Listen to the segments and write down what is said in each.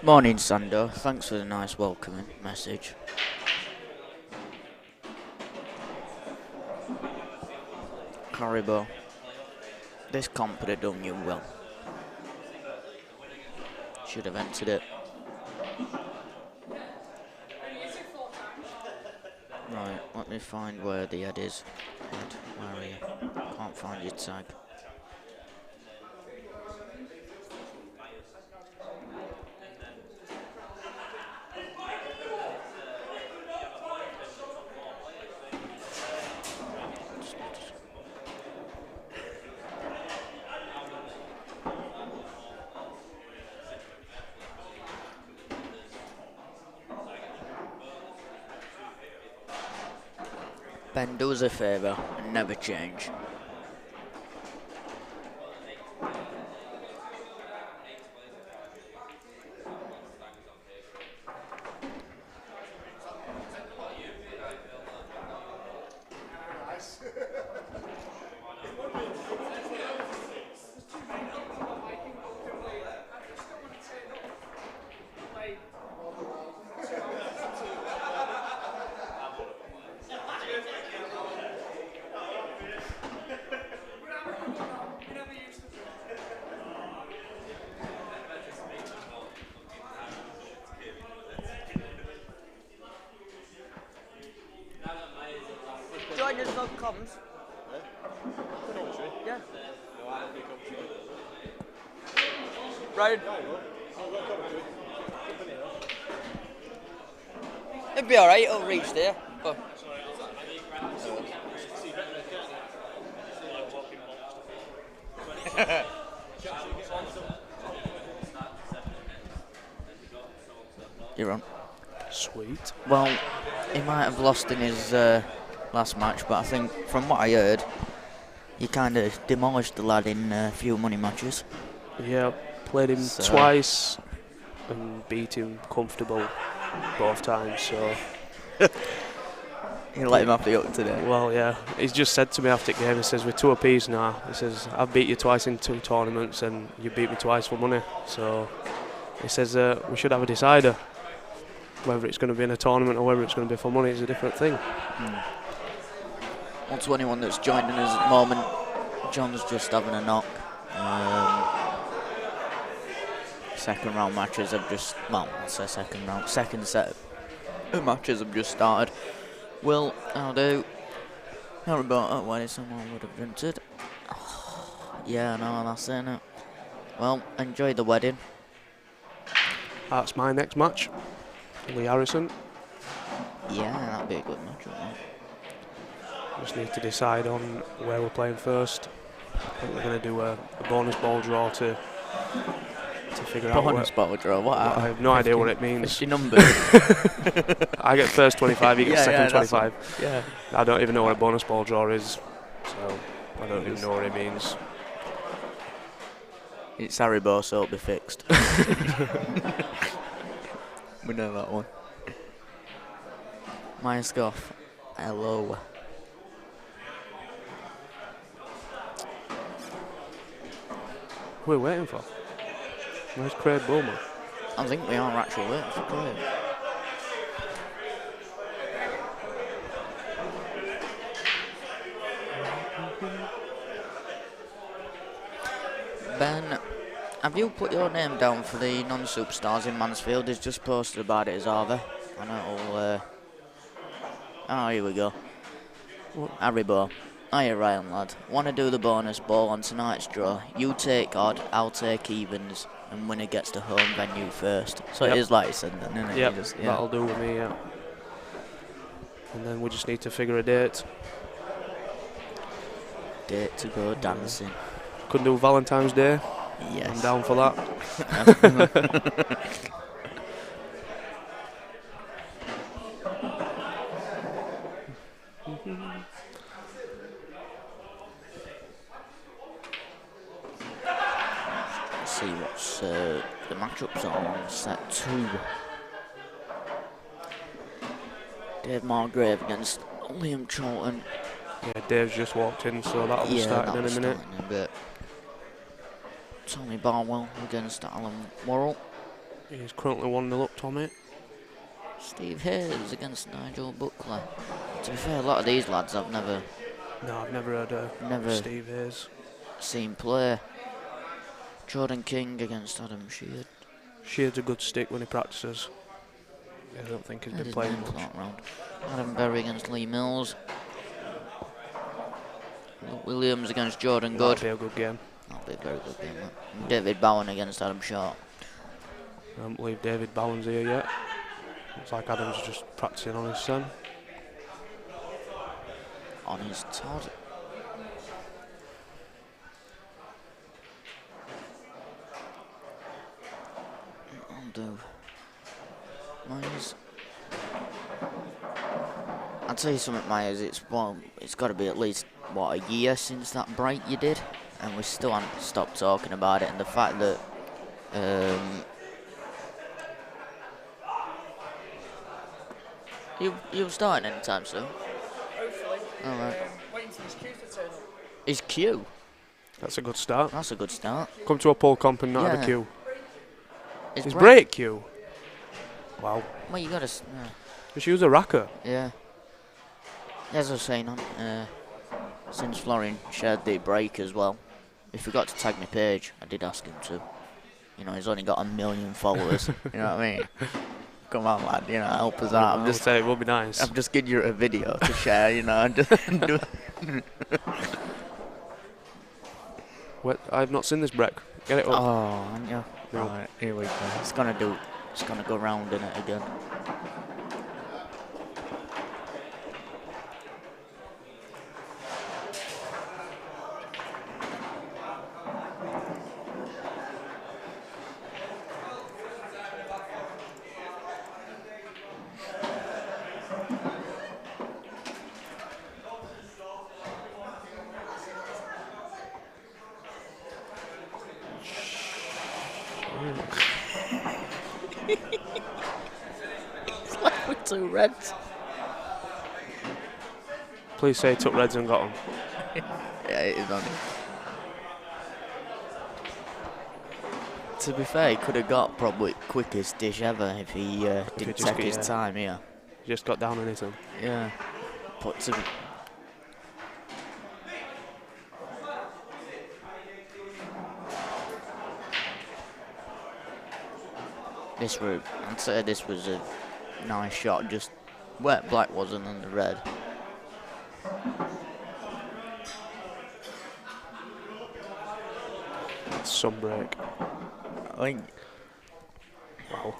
Morning, Sando. Thanks for the nice welcoming message. Haribo, this comp would have done you well. Should have entered it. Right, let me find where the head is. Head, where are you? Can't find your tag. Ben, do us a favour and never change. Join us on comms. Yeah. Right. It'll be alright, it'll reach there. But you're on. Sweet. Well, he might have lost in his last match, but I think from what I heard, you kind of demolished the lad in a few money matches. Yeah, played him twice and beat him comfortable both times, so... You let him off the hook today. Well, yeah, he's just said to me after the game, he says, we're 2 apiece now. He says, I've beat you twice in 2 tournaments and you beat me twice for money. So he says, we should have a decider. Whether it's going to be in a tournament or whether it's going to be for money is a different thing. Well, to anyone that's joining us at the moment, John's just having a knock. Second round matches have just, well, I'll say second set of matches have just started. Will, I'll do. How about that way someone would have entered? Yeah, no, that's it, innit? Well, enjoy the wedding. That's my next match. Lee Harrison. Yeah, that'd be a good match, wouldn't it? Just need to decide on where we're playing first. I think we're going to do a bonus ball draw to figure out. Bonus ball draw, what? I have no idea what it means. 50 numbers. I get first 25, you get second 25. Yeah. I don't even know what a bonus ball draw is, so I don't even know what it means. It's Haribo, so it'll be fixed. We know that one. Maher Scoff. Hello. Who are we waiting for? Where's Craig Bulmer? I think we are actually waiting for Craig. Ben, have you put your name down for the non-superstars in Mansfield? He's just posted about it as Harvey. I know it'll... here we go. Haribo. Hiya, Ryan, lad. Want to do the bonus ball on tonight's draw? You take odd, I'll take evens, and winner gets to home venue first. So It is like you said then, isn't it? Yep, yeah. that'll do with me, yeah. And then we just need to figure a date. Date to go dancing. Couldn't do Valentine's Day. Yes. I'm down for that. See what's the matchups are on set 2. Dave Margrave against Liam Charlton. Yeah, Dave's just walked in, so that'll be starting in a minute. In a bit. Tommy Barwell against Alan Worrell. He's currently 1-0 up, Tommy. Steve Hayes against Nigel Buckley. To be fair, a lot of these lads I've never No, I've never heard of Steve Hayes. seen play. Jordan King against Adam Sheard. Sheard's a good stick when he practices. I don't think he's been playing much. Round. Adam Berry against Lee Mills. Luke Williams against Jordan Good. That'll be a good game. That'll be a very good game, that. David Bowen against Adam Short. I don't believe David Bowen's here yet. Looks like Adam's just practicing on his son. On his Todd. I'll do. Myers. I'll tell you something, Myers. It's got to be at least a year since that break you did, and we still haven't stopped talking about it. And the fact that you're starting anytime soon. Hopefully. All right. Waiting for his cue to turn up. His queue. That's a good start. That's a good start. Come to a pole comp and not have a queue. His break queue. Wow. Well, you gotta. Just use a racker. Yeah. As I was saying, since Florian shared the break as well, he forgot to tag my page. I did ask him to. You know, he's only got 1 million followers. You know what I mean? Come on, lad. You know, help us out. I'm just saying it would be nice. I'm just giving you a video to share. You know, and just I've not seen this break. Get it up. Oh, haven't you? No. Right, here we go. It's gonna go round in it again. It's like with 2 reds. Please say he took reds and got them. Yeah, it is on it. To be fair, he could have got probably quickest dish ever if he didn't take his time here. Just got down on it. Yeah. But to be I'd say this was a nice shot, just where black wasn't and the red. Some break. I think. Wow.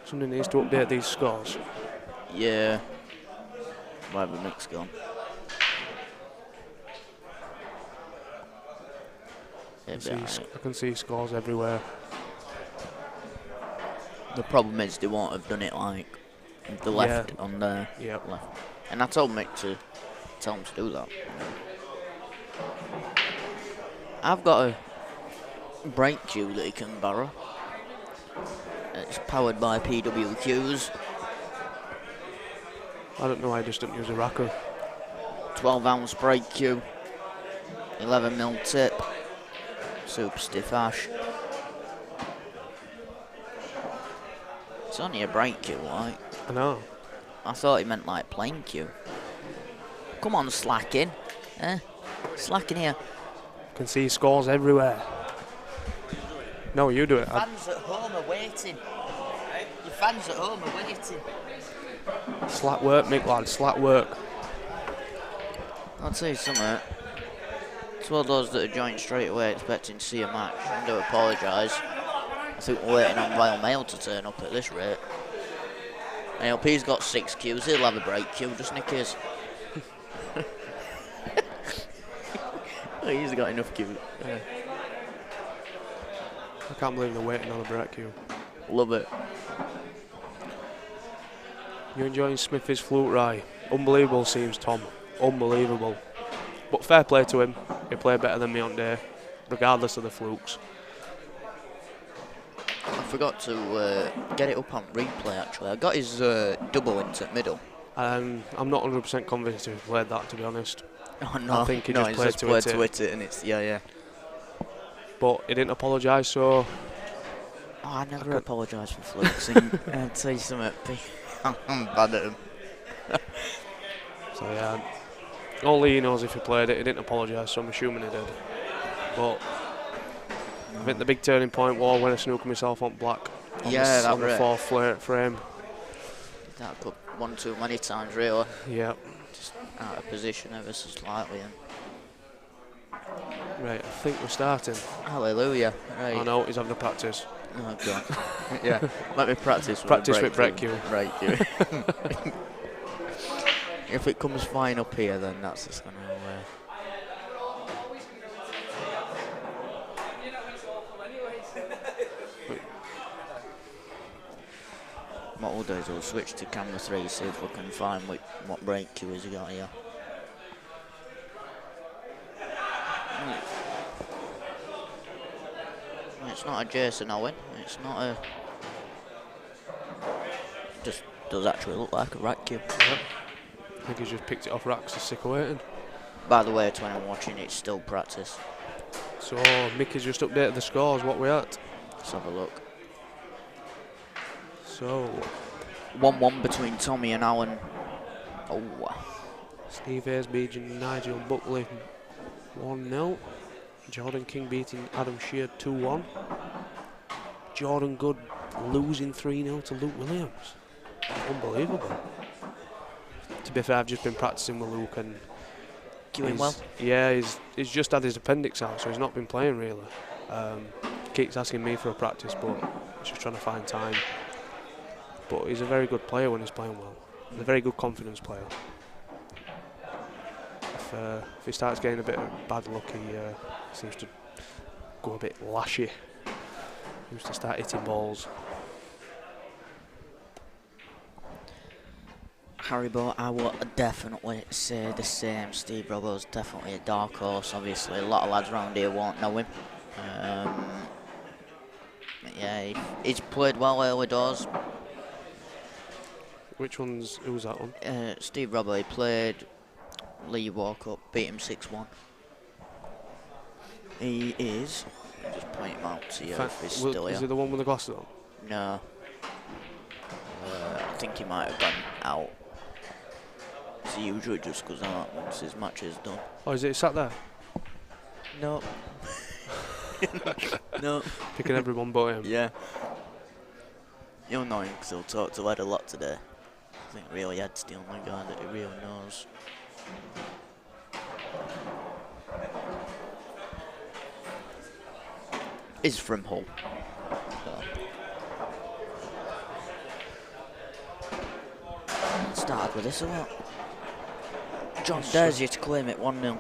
Somebody needs to update these scores. Yeah. Where have the mix gone? I can see scores everywhere. The problem is they won't have done it like the left on the left. And I told Mick to tell him to do that. I've got a brake queue that he can borrow. It's powered by PWQs. I don't know why I just didn't use a racker. 12-ounce brake queue. 11mm tip. Super stiff ash. It's only a brake queue, like. I know. I thought he meant like plane queue. Come on, slacking. Slacking here. Can see scores everywhere. No, you do it. Fans at home are waiting. Your fans at home are waiting. Slack work, Mick, lad. Slack work. I'll tell you something. It's one of those that are joined straight away expecting to see a match. I do apologise. I think we're waiting on Royal Mail to turn up at this rate. ALP's got 6 queues. He'll have a brake queue, just nick his. He's got enough queue. Yeah. I can't believe they're waiting on a brake queue. Love it. You enjoying Smithy's flute rye? Unbelievable seems Tom. Unbelievable. But fair play to him. He played better than me on day, regardless of the flukes. I forgot to get it up on replay, actually. I got his double into middle. I'm not 100% convinced he played that, to be honest. Oh, no. I think he no, just he's played just to played hit to it. hit it, and it's, yeah. But he didn't apologise, so... Oh, I never apologise for flukes. I'll tell you something. I'm bad at them. So, yeah. Only he knows if he played it. He didn't apologise, so I'm assuming he did. But I think the big turning point was when I snooked myself on black. On the fourth frame. That could one too many times, really. Yeah. Just out of position ever so slightly. Right, I think we're starting. Hallelujah. Right. I know, he's having a practice. Oh, God. Yeah, let me practice with Practice with break cue. Right, cue. If it comes fine up here, then that's just going to... What we'll do is we'll switch to camera 3, see if we can find what break cue he's got here. It's not a Jason Owen, it's not a... Just does actually look like a rack cue. Yep. I think he's just picked it off racks to sick of waiting. By the way, to anyone watching, it's still practice. So Mickey's just updated the scores, what we're at. Let's have a look. So 1-1 between Tommy and Alan. Oh. Steve Hayes beating Nigel Buckley 1-0. Jordan King beating Adam Sheard 2-1. Jordan Good losing 3-0 to Luke Williams. Unbelievable. To be fair, I've just been practicing with Luke and Doing well. Yeah, he's just had his appendix out, so he's not been playing really. Keeps asking me for a practice, but he's just trying to find time. But he's a very good player when he's playing well. He's a very good confidence player. If he starts getting a bit of bad luck, he seems to go a bit lashy. He seems to start hitting balls. Haribo, I would definitely say the same. Steve Robbo's definitely a dark horse. Obviously, a lot of lads around here won't know him. Yeah, he's played well early doors. Who's that one? Steve Robbo, he played Lee Walkup, beat him 6-1. He is. I'll just point him out to you if he's still here. Is he the one with the glasses on? No. I think he might have gone out. He usually just goes out once his match is done. Oh, is it sat there? No. No. Picking everyone but him. Yeah. You'll know him because he'll talk to Ed a lot today. I think really Ed's the only guy that he really knows. He's from Hull. So. Started with this or what? John dares you to claim it 1-0.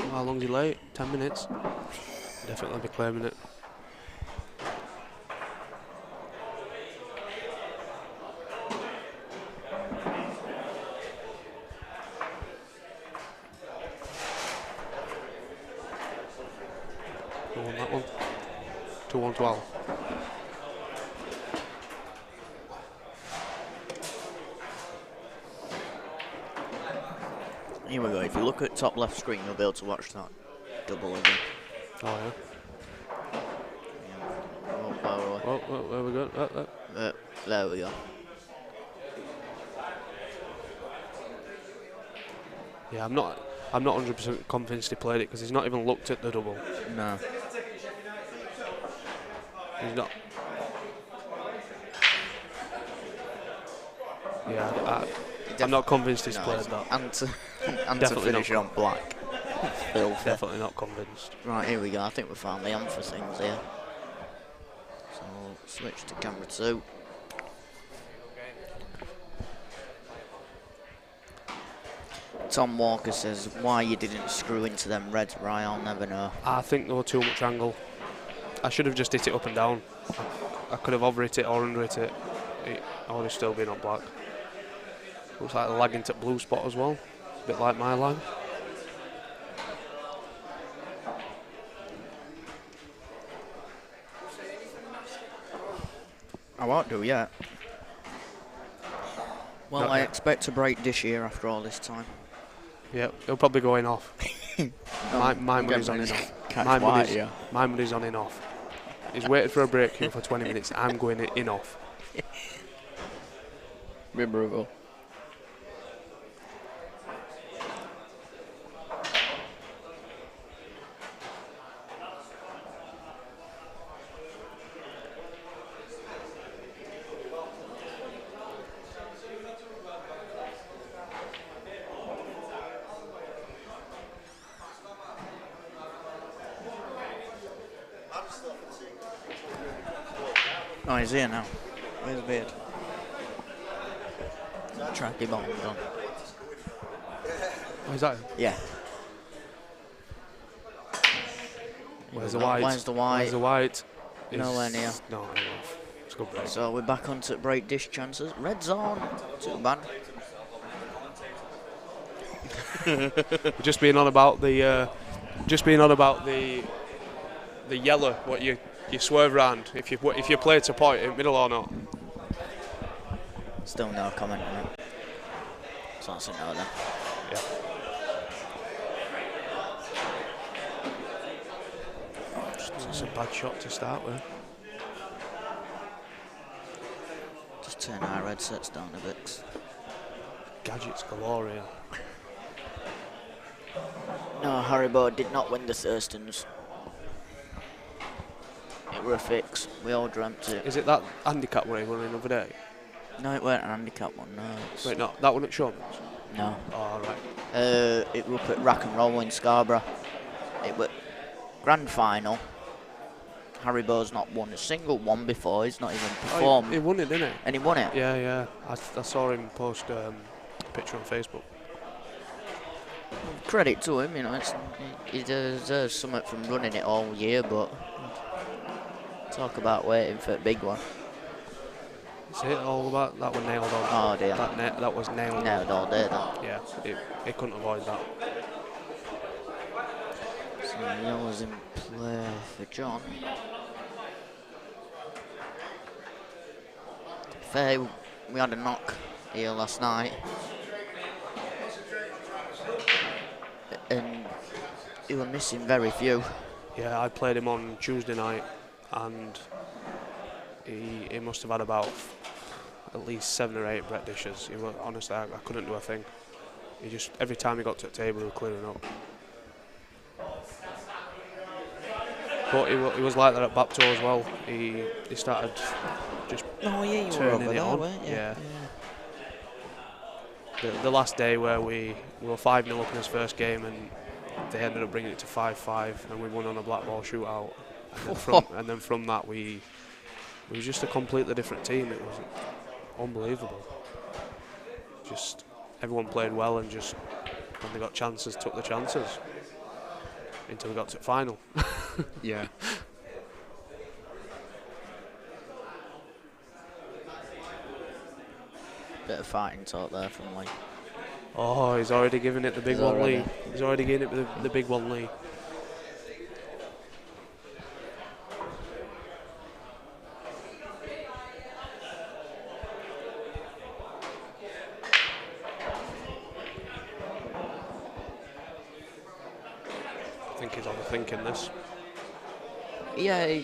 How long's he late? 10 minutes? Definitely be claiming it. Who won that one? 2-1-12. Here we go. If you look at top left screen, you'll be able to watch that double again. Oh yeah. Oh, there we go. There we go. Yeah, I'm not 100% convinced he played it because he's not even looked at the double. No. He's not. Yeah, I'm not convinced he's played that. And to finish on black. Filthy. Definitely not convinced. Right, here we go. I think we found the answer things here. So we'll switch to camera 2. Tom Walker says, why you didn't screw into them reds, right? I'll never know. I think there was too much angle. I should have just hit it up and down. I could have over hit it or under hit it. I would have still been on black. Looks like the lag into blue spot as well. A bit like my lag. won't do yet. Well, Not I yet. expect to break this year after all this time. Yeah, he'll probably go in off. My money's on in off. My money's on in off. He's waited for a break here for 20 minutes. I'm going in off. Be brutal. Oh, he's here now. Where's the beard? Tracky bottoms on. Oh, is that him? Yeah. Where's the white? Where's the white? Where's the white? Nowhere near. No, it's a good break. So we're back onto break dish chances. Red zone. Too bad. We're just being on about the yellow. What you swerve round if you play to point in middle or not. Still no comment on it. So that's a no then. Yeah. It's a bad shot to start with. Just turn our red sets down a bit. Gadgets galore here. No, Haribo did not win the Thurstons. It were a fix. We all dreamt it. Is it that handicap one he won the other day? No, it weren't an handicap one, no. Wait, no, that one at Shawman's? No. Oh, right. It were up at Rack and Roll in Scarborough. It were grand final. Haribo's not won a single one before. He's not even performed. Oh, he won it, didn't he? And he won it. Yeah, yeah. I saw him post a picture on Facebook. Credit to him, you know. He deserves something from running it all year, but talk about waiting for a big one. Is it all about that one nailed on? Oh dear. That was nailed. Nailed all day then. Yeah, it couldn't avoid that. So yellow's in play for John. Fair, we had a knock here last night. And he were missing very few. Yeah, I played him on Tuesday night, and he must have had about at least 7 or 8 bread dishes. Honestly, I couldn't do a thing. He just, every time he got to the table, he was clearing up. But he was like that at Bapto as well. He started just you were turning over it there, on. weren't you? Yeah. The last day where we were 5-0 up in his first game, and they ended up bringing it to 5-5, and we won on a Blackball shootout. And then from that, we were just a completely different team. It was unbelievable. Just everyone played well, and just when they got chances, took the chances until we got to the final. Yeah. Bit of fighting talk there from Lee. Oh, he's already given it the big one, Lee. He's already given it the big one, Lee. I think he's overthinking this. Yeah,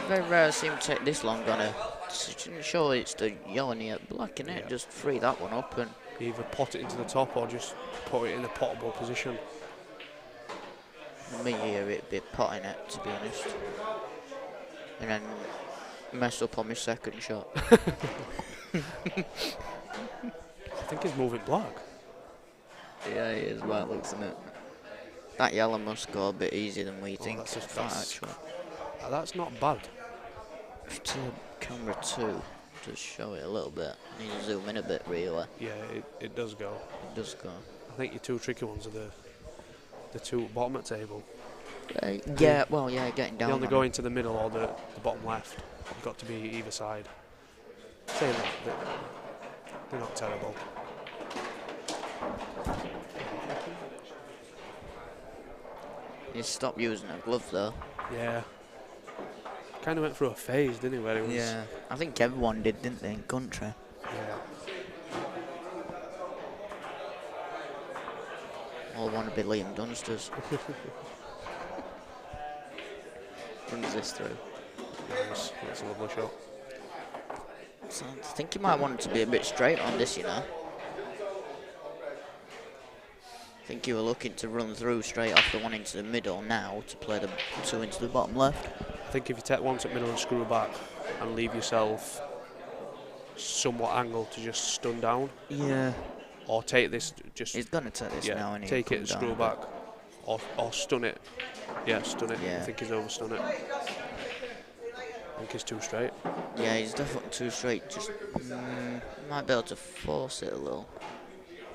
very rare seem to take this long on a decision. Sure, it's the yellow near black, innit? Yeah. Just free that one up and Either pot it into the top or just put it in a potable position. me here it'd be potting it, to be honest. And then mess up on my second shot. I think he's moving black. Yeah, he is, right, looks in it. That yellow must go a bit easier than we think. That's just that fast. actually. That's not bad. To camera 2, just show it a little bit. I need to zoom in a bit, really. Yeah, it does go. It does go. I think your 2 tricky ones are the 2 at bottom at table. Yeah, well, yeah, getting down. They only on go it. into the middle or the bottom left. You've got to be either side. Saying that, they're not terrible. You stop using a glove though. Yeah. kind of went through a phase, didn't he? Where it was. Yeah, I think everyone did, didn't they, in country? Yeah. All want to be Liam Dunsters. Runs this through. Nice. That's a lovely shot. So I think you might want it to be a bit straight on this, you know. I think you were looking to run through straight off the one into the middle now to play the two into the bottom left. I think if you take one to middle and screw back and leave yourself somewhat angled to just stun down. Yeah. Or take this, just. He's going to take this now, and take it and screw back. Or stun it. Yeah, stun it. Yeah. I think he's overstun it. I think he's too straight. Yeah, he's definitely too straight. Just might be able to force it a little.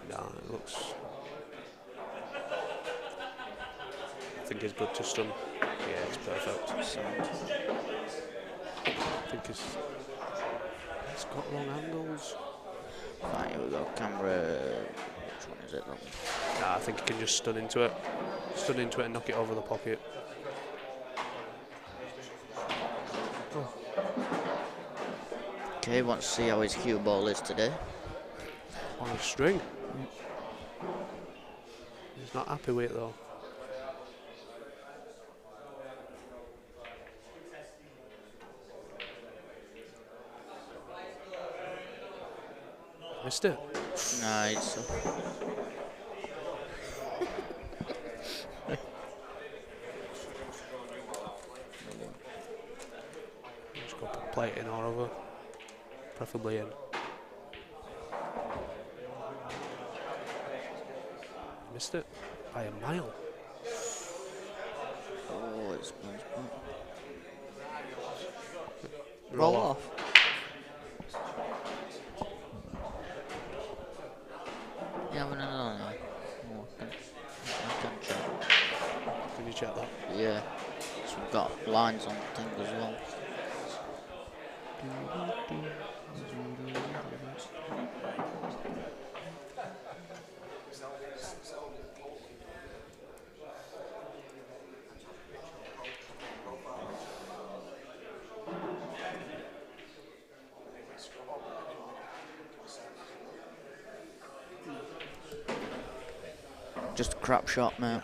Nah, it looks. I think it's good to stun. Yeah, it's perfect. I think it's got wrong angles. Right, here we go. Camera. Which one is it? That one. Nah, I think he can just stun into it. Stun into it and knock it over the pocket. Okay, wants to see how his cue ball is today. On a string. He's not happy with it though. Missed it. Nice. Just go play it in or over. Preferably in. Missed it by a mile. Oh, it's roll off. Yeah, but no. Oh, I can check. Can you check that? Yeah. So we've got lines on the thing as well. Just a crap shot, mate.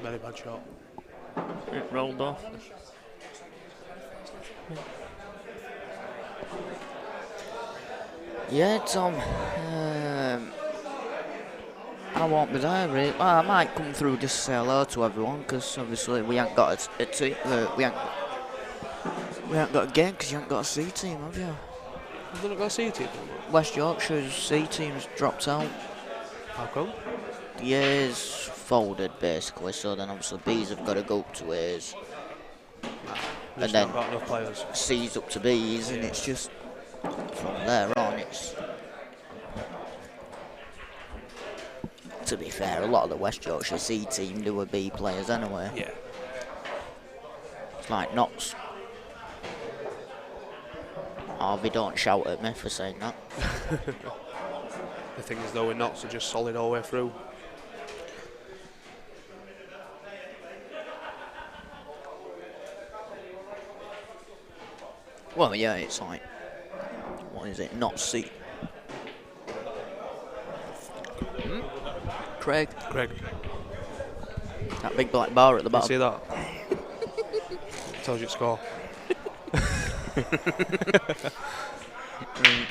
Very bad shot. It rolled off. Yeah, Tom. I won't be there, really. Well, I might come through just to say hello to everyone, because obviously we ain't got a team. We ain't got a game because you ain't got a C team, have you? Have they not got a C team? West Yorkshire's C team's dropped out. How come? The A's folded basically, so then obviously B's have got to go up to A's. And then not got enough players. C's up to B's, and it's just from there on. It's, to be fair, a lot of the West Yorkshire C team do a B players anyway. Yeah. It's like Knox. Harvey, don't shout at me for saying that. The thing is though, we're not so just solid all the way through. Well, yeah, it's like, what is it? Not C. Craig. That big black bar at the bottom. You see that? Told you to score.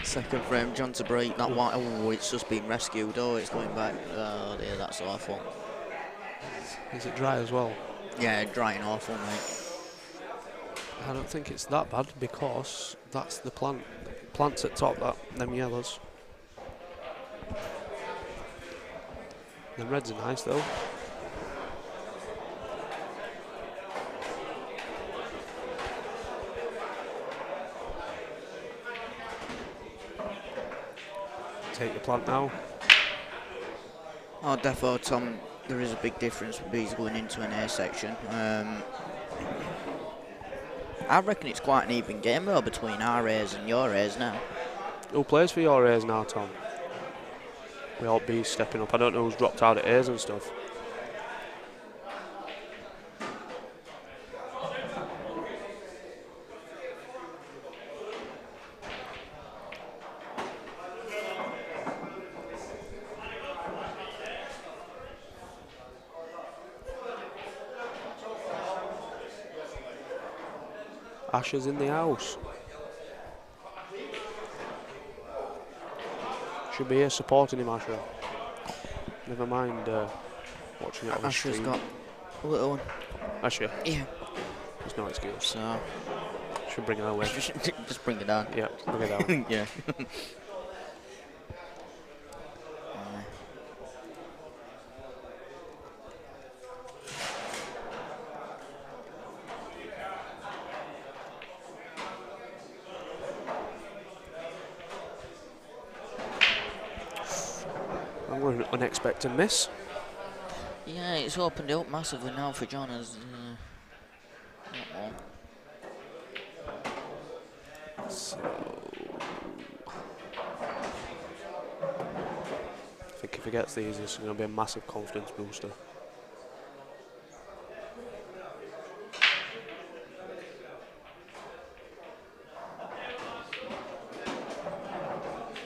Second frame, John to break. That one, oh, it's just been rescued. Oh, it's going back. Oh dear, that's awful. Is it dry as well? Yeah, dry and awful, mate. I don't think it's that bad because that's the plant. Plants at top, them yellows. The reds are nice though. Take your plant now. Oh, defo, Tom, there is a big difference with B's going into an A section. I reckon it's quite an even game though between our A's and your A's now. Who plays for your A's now, Tom? We all be stepping up. I don't know who's dropped out at A's and stuff. Asher's in the house. Should be here supporting him, Asher. Never mind watching it on the Asher's stream. got a little one. Asher, Yeah. there's no excuse. So Should bring her away. just bring it down. Yeah, bring her down. Yeah. And we're an unexpected miss. Yeah, it's opened it up massively now for John as So, I think if he gets these, it's going to be a massive confidence booster.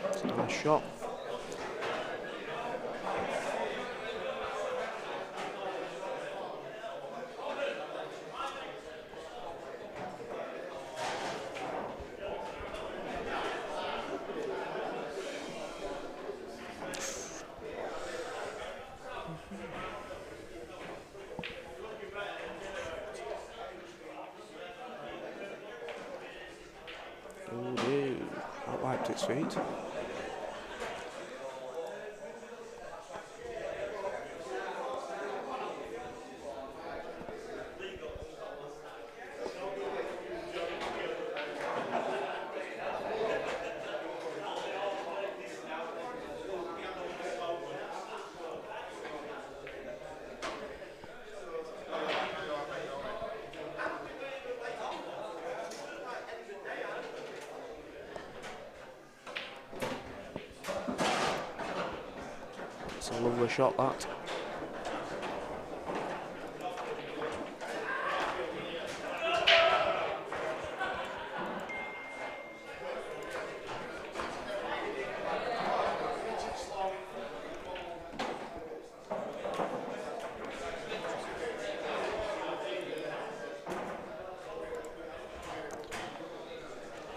It's a nice shot. Oh dear, that wiped its feet. It's a lovely shot, that.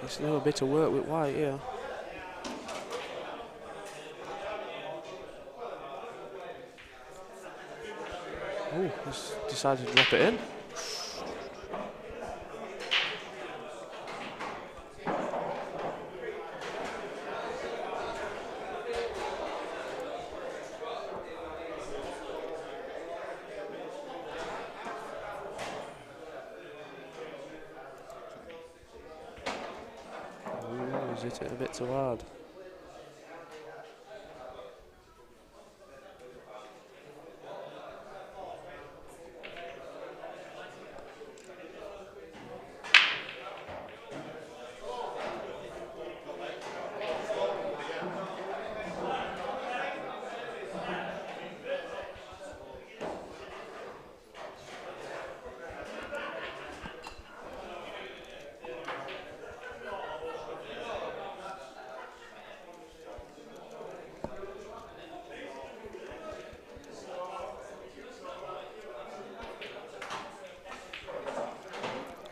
It's now a bit of work with white here. Oh, he's decided to drop it in. Oh, he's hit it a bit too hard.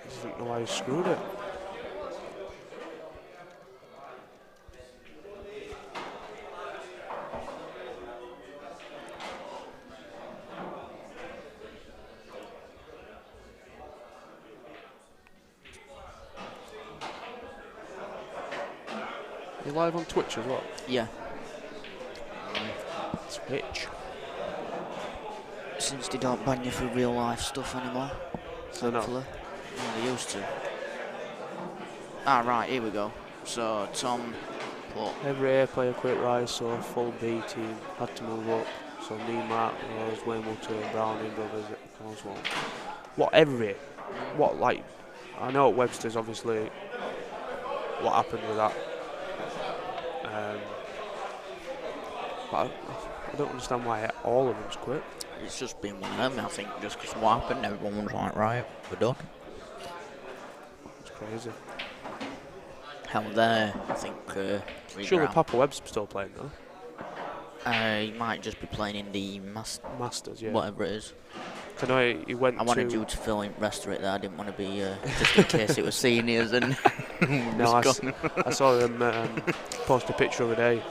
I don't know why he screwed it. You're live on Twitch as well? yeah. Twitch. Since they don't ban you for real life stuff anymore, So no. thankfully. Yeah, they used to. Ah, right, here we go. So Tom put Every A player quit Rise, so a full B team had to move up. So me, Mark, Rose, Waymoughton, Browning brothers, Oswald. What every? What like? I know at Webster's obviously what happened with that. But I don't understand why all of them's quit. it's just been one of them, I think, just because what happened, everyone was like, right, we're done. It's crazy. Hell there, I think. Surely Papa Webb's still playing though. He might just be playing in the Masters, yeah. whatever it is. I know he went I wanted to... you to film the rest of it there. I didn't want to be, just in case it was seniors and... No, I saw him post a picture of a day.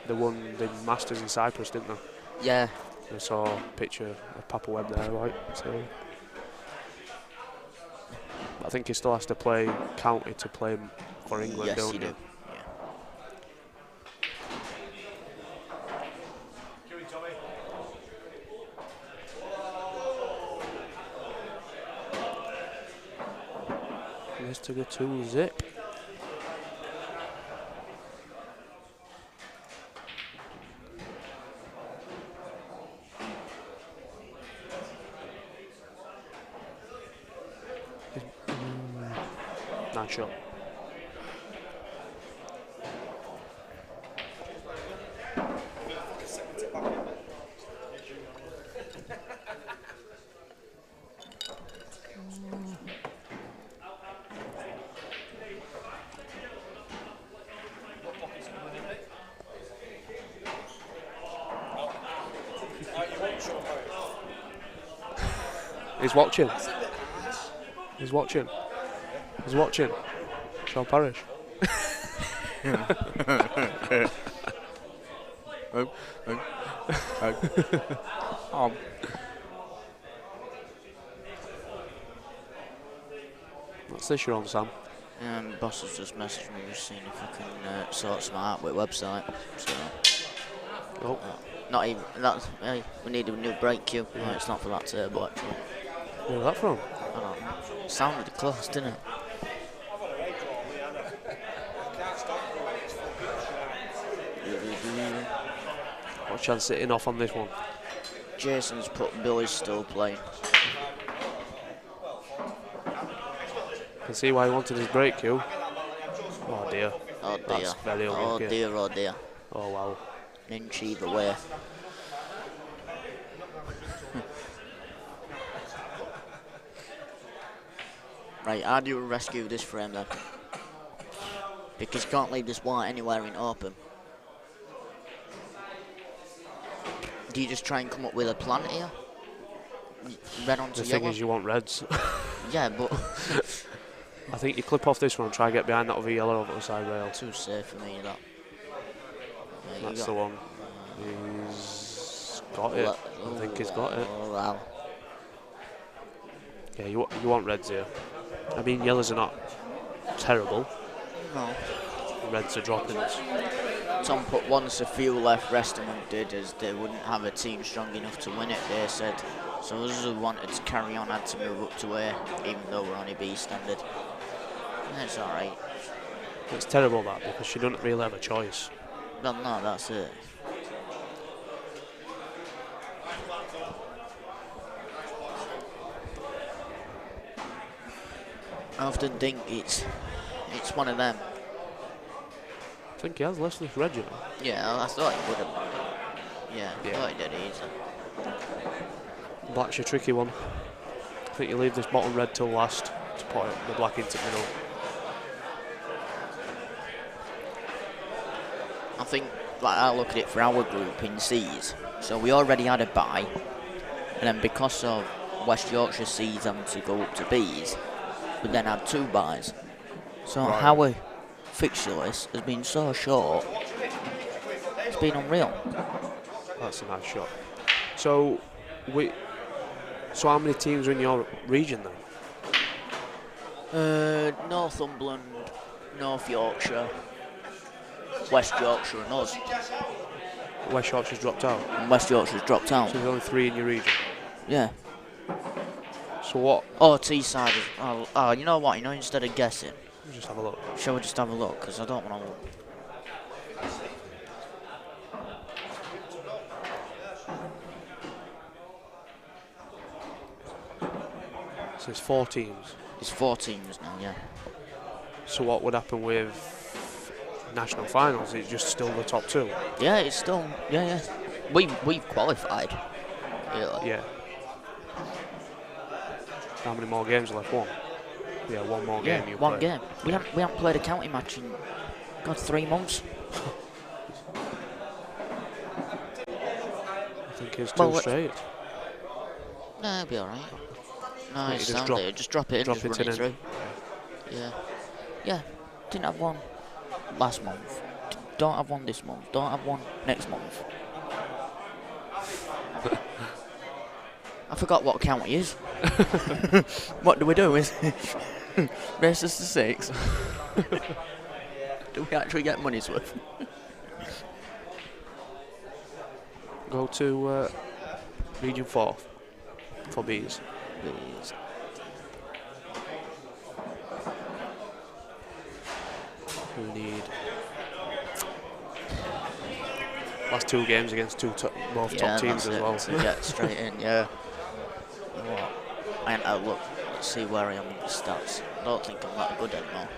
They won the Masters in Cyprus, didn't they? Yeah. I saw a picture of Papa Webb there, right? So I think he still has to play county to play for England, Yes, don't you he? do. Let's take a 2-zip. Nice shot. He's watching. He's watching. He's watching. Sean Parrish. What's this you're on, Sam? Boss has just messaged me, just seeing if I can sort some out with website. So, not even that's. Hey, we need a new brake cue. Yeah. No, it's not for that turbo actually. Where's that from? I don't know. Sounded close, didn't it? What chance sitting off on this one? Jason's put Billy's still playing. Can see why he wanted his brake cue. Oh dear. Oh dear. That's very unlucky. Oh dear, oh dear. Oh wow. An inch either way. Right, how do you rescue this frame then? Because you can't leave this white anywhere in open. Do you just try and come up with a plan here? Red onto The yellow? thing is, you want reds. Yeah, but... I think you clip off this one and try and get behind that other yellow over the side rail. Too safe for me, that. Yeah, that's the one. He's got it. I think he's got it. Oh, wow. Yeah, you want reds here. I mean, yellows are not terrible. No. Reds are droppings. Tom put once a few left, rest of them did, as they wouldn't have a team strong enough to win it, they said. So those who wanted to carry on had to move up to A, even though we're on a B standard. That's alright. It's terrible that, because she doesn't really have a choice. Well, no, that's it. I often think it's one of them. I think he has less than this red, you know. Yeah, I thought he would have. Yeah, I thought he did easy. Black's a tricky one. I think you leave this bottom red till last to put the black into the middle. I think, like, I look at it for our group in C's. So we already had a bye, and then because of West Yorkshire C's having to go up to B's, we then had 2 byes. So right. Our fixture list has been so short, it's been unreal. That's a nice shot. So how many teams are in your region then? Northumberland, North Yorkshire, West Yorkshire and us. West Yorkshire's dropped out. And West Yorkshire's dropped out. So there's only 3 in your region. Yeah. So what? Oh, Teesside. Oh, you know what? You know, instead of guessing, We'll just have a look. shall we just have a look? Because I don't want to look. So it's 4 teams. It's 4 teams now, yeah. So what would happen with national finals? It's just still the top 2. Yeah, it's still, yeah. We've qualified. Yeah. How many more games left? 1. Yeah, 1 more game. Yeah, you one play. game. We haven't played a county match in, God, 3 months. I think it's 2 straight. No, it'll be alright. No, You it's just sound drop- it. Just drop it in, drop just it run it in through. Yeah. Yeah. Didn't have one last month. Don't have one this month. Don't have one next month. I forgot what county is. What do we do? Is races to 6? Do we actually get money's worth? Go to Region 4 for Bs. Please. We need last 2 games against both top teams as well. To get straight in, yeah. What? And look, let's see where I am in the stats. I don't think I'm that good anymore.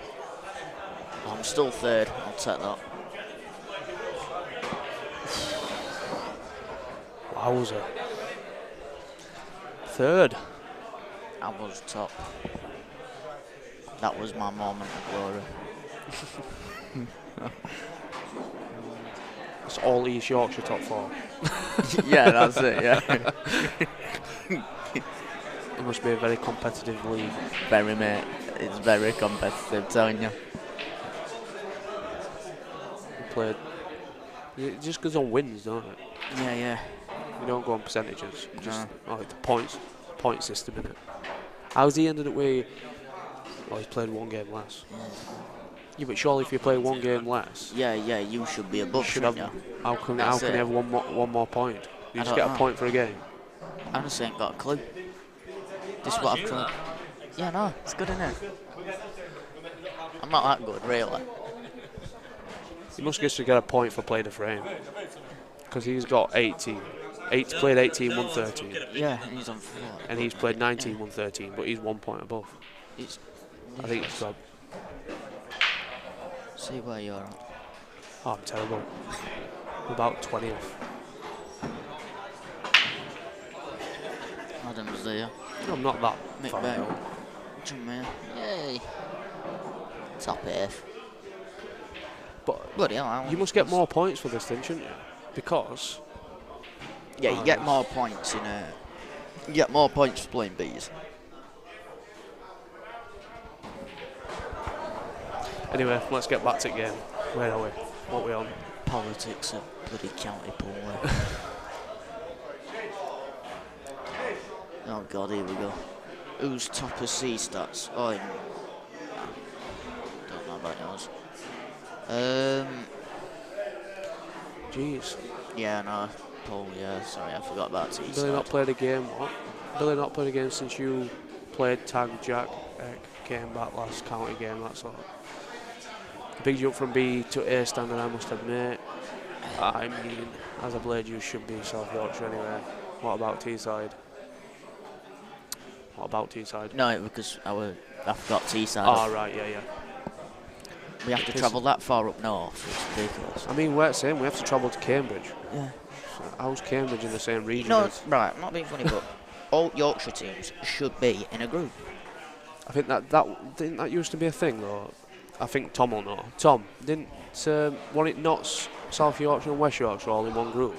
I'm still 3rd. I'll take that. Wowzer. 3rd. I was top. That was my moment of glory. It's all East Yorkshire top 4. Yeah, that's it, yeah. It must be a very competitive league. Very, mate. It's very competitive, telling you. We played. It just goes on wins, don't it? Yeah, yeah. You don't go on percentages. Just No. the point system in it. How's he ended up with? Well, he's played 1 game less. Yeah, but surely if you play 1 game less, Yeah, you should be above, should shouldn't have. you? How can That's you it. have one more point? You I just don't get know. a point for a game. I just ain't got a clue. This is what I've tried. Yeah, no, it's good, innit? I'm not that good, really. He must get a point for play the frame. Because he's got 18. Played 18, won 13. Yeah, and he's on 4. And he's played 19, won 13, but he's 1 point above. It's I think it's got. See where you're at. Oh, I'm terrible. I'm about 20th. Adam's there. I'm not that Mick far Beck. out. Jim Maher. Yay. Top 8th. But Bloody hell, you must get more points for this thing, shouldn't you? Because Yeah, you get more points in you get more points for playing bees. anyway, let's get back to the game. Where are we? What are we on? Politics at bloody County Bulmer. Oh god, here we go. Who's top of C stats? Oh, don't know about yours. Jeez. Yeah, no, Paul. Yeah, sorry, I forgot about T. Billy not played a game. What? Billy not played a game since you played tag Jack. Came back last county game. That's all. Big jump from B to A standard, I must admit. I mean, as a blade, you should be South Yorkshire anyway. What about Teesside? What about Teesside? No, because I forgot Teesside. Oh, right, yeah. We have to travel that far up north. It's ridiculous. I mean, we're saying we have to travel to Cambridge. Yeah. So how's Cambridge in the same region No, as? right, I'm not being funny, but all Yorkshire teams should be in a group. I think didn't that used to be a thing, though. I think Tom will know. Tom, didn't want it Notts, South Yorkshire and West Yorkshire all in one group?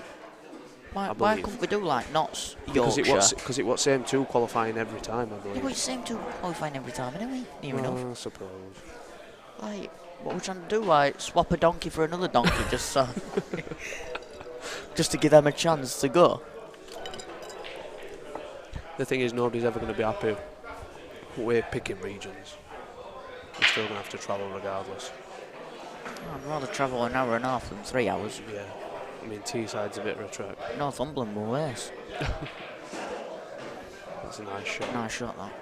Why believe. couldn't we do like Notts, Because Yorkshire? it was same 2 qualifying every time, I Yeah, believe. but it's the same two qualifying every time, anyway. Near Well, enough. I suppose. Like, what we're trying to do, like, swap a donkey for another donkey, just so, just to give them a chance to go. The thing is, nobody's ever going to be happy. We're picking regions. We're still going to have to travel regardless. I'd rather travel an hour and a half than 3 hours. Yeah. I mean, Teesside's a bit of a trek. Northumberland were worse. That's a nice shot. Nice shot, that.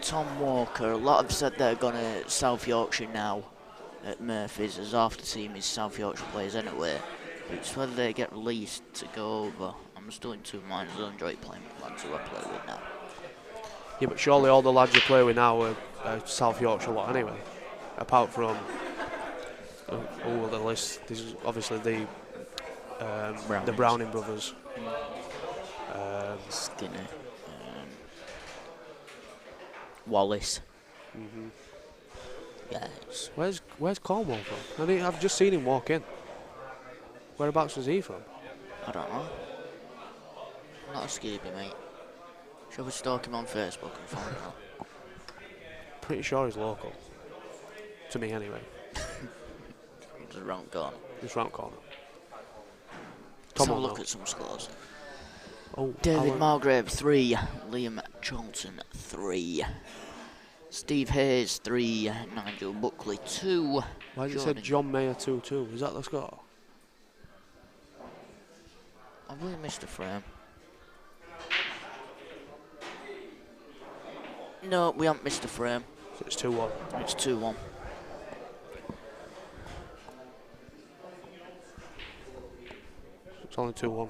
Tom Walker, a lot have said they're going to South Yorkshire now at Murphy's, as half the team is South Yorkshire players anyway. It's whether they get released to go over. I'm still in 2 minds. I enjoy playing with lads who I play with now. Yeah, but surely all the lads you play with now are South Yorkshire lot anyway. Apart from the list. This is obviously the Browning brothers. Skinner. Wallace. Yeah. Where's Cornwall from? I've just seen him walk in. Whereabouts was he from? I don't know. I'm not a Scooby, mate. Shall we stalk him on Facebook and find out? Pretty sure he's local. To me, anyway. Just round corner. Just round corner. Let's Tom have a will look know. at some scores. Oh, David Alan. Margrave 3, Liam Charlton 3, Steve Hayes 3, Nigel Buckley 2. Why has it said John Maher 2-2? Is that the score? Have we missed a frame? No, we haven't missed a frame. So it's 2-1. It's 2-1. It's only 2-1.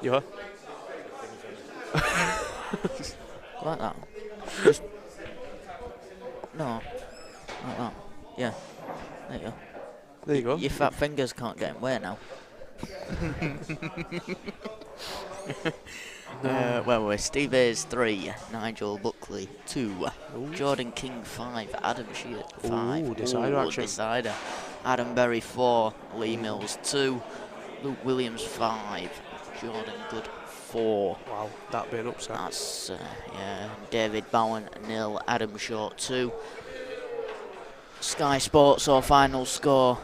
You heard? Like that. Just no. Like that. Yeah. There you go. There you go. Your fat fingers can't get in way now. Where were we? Steve Hayes 3, Nigel Buckley 2, Jordan King 5, Adam Sheard 5. Ooh, decider action. Decider. Adam Berry 4, Lee Mills 2, Luke Williams 5, Jordan Good 4. Wow, that being upset. That's, yeah, David Bowen 0, Adam Short 2. Sky Sports or final score.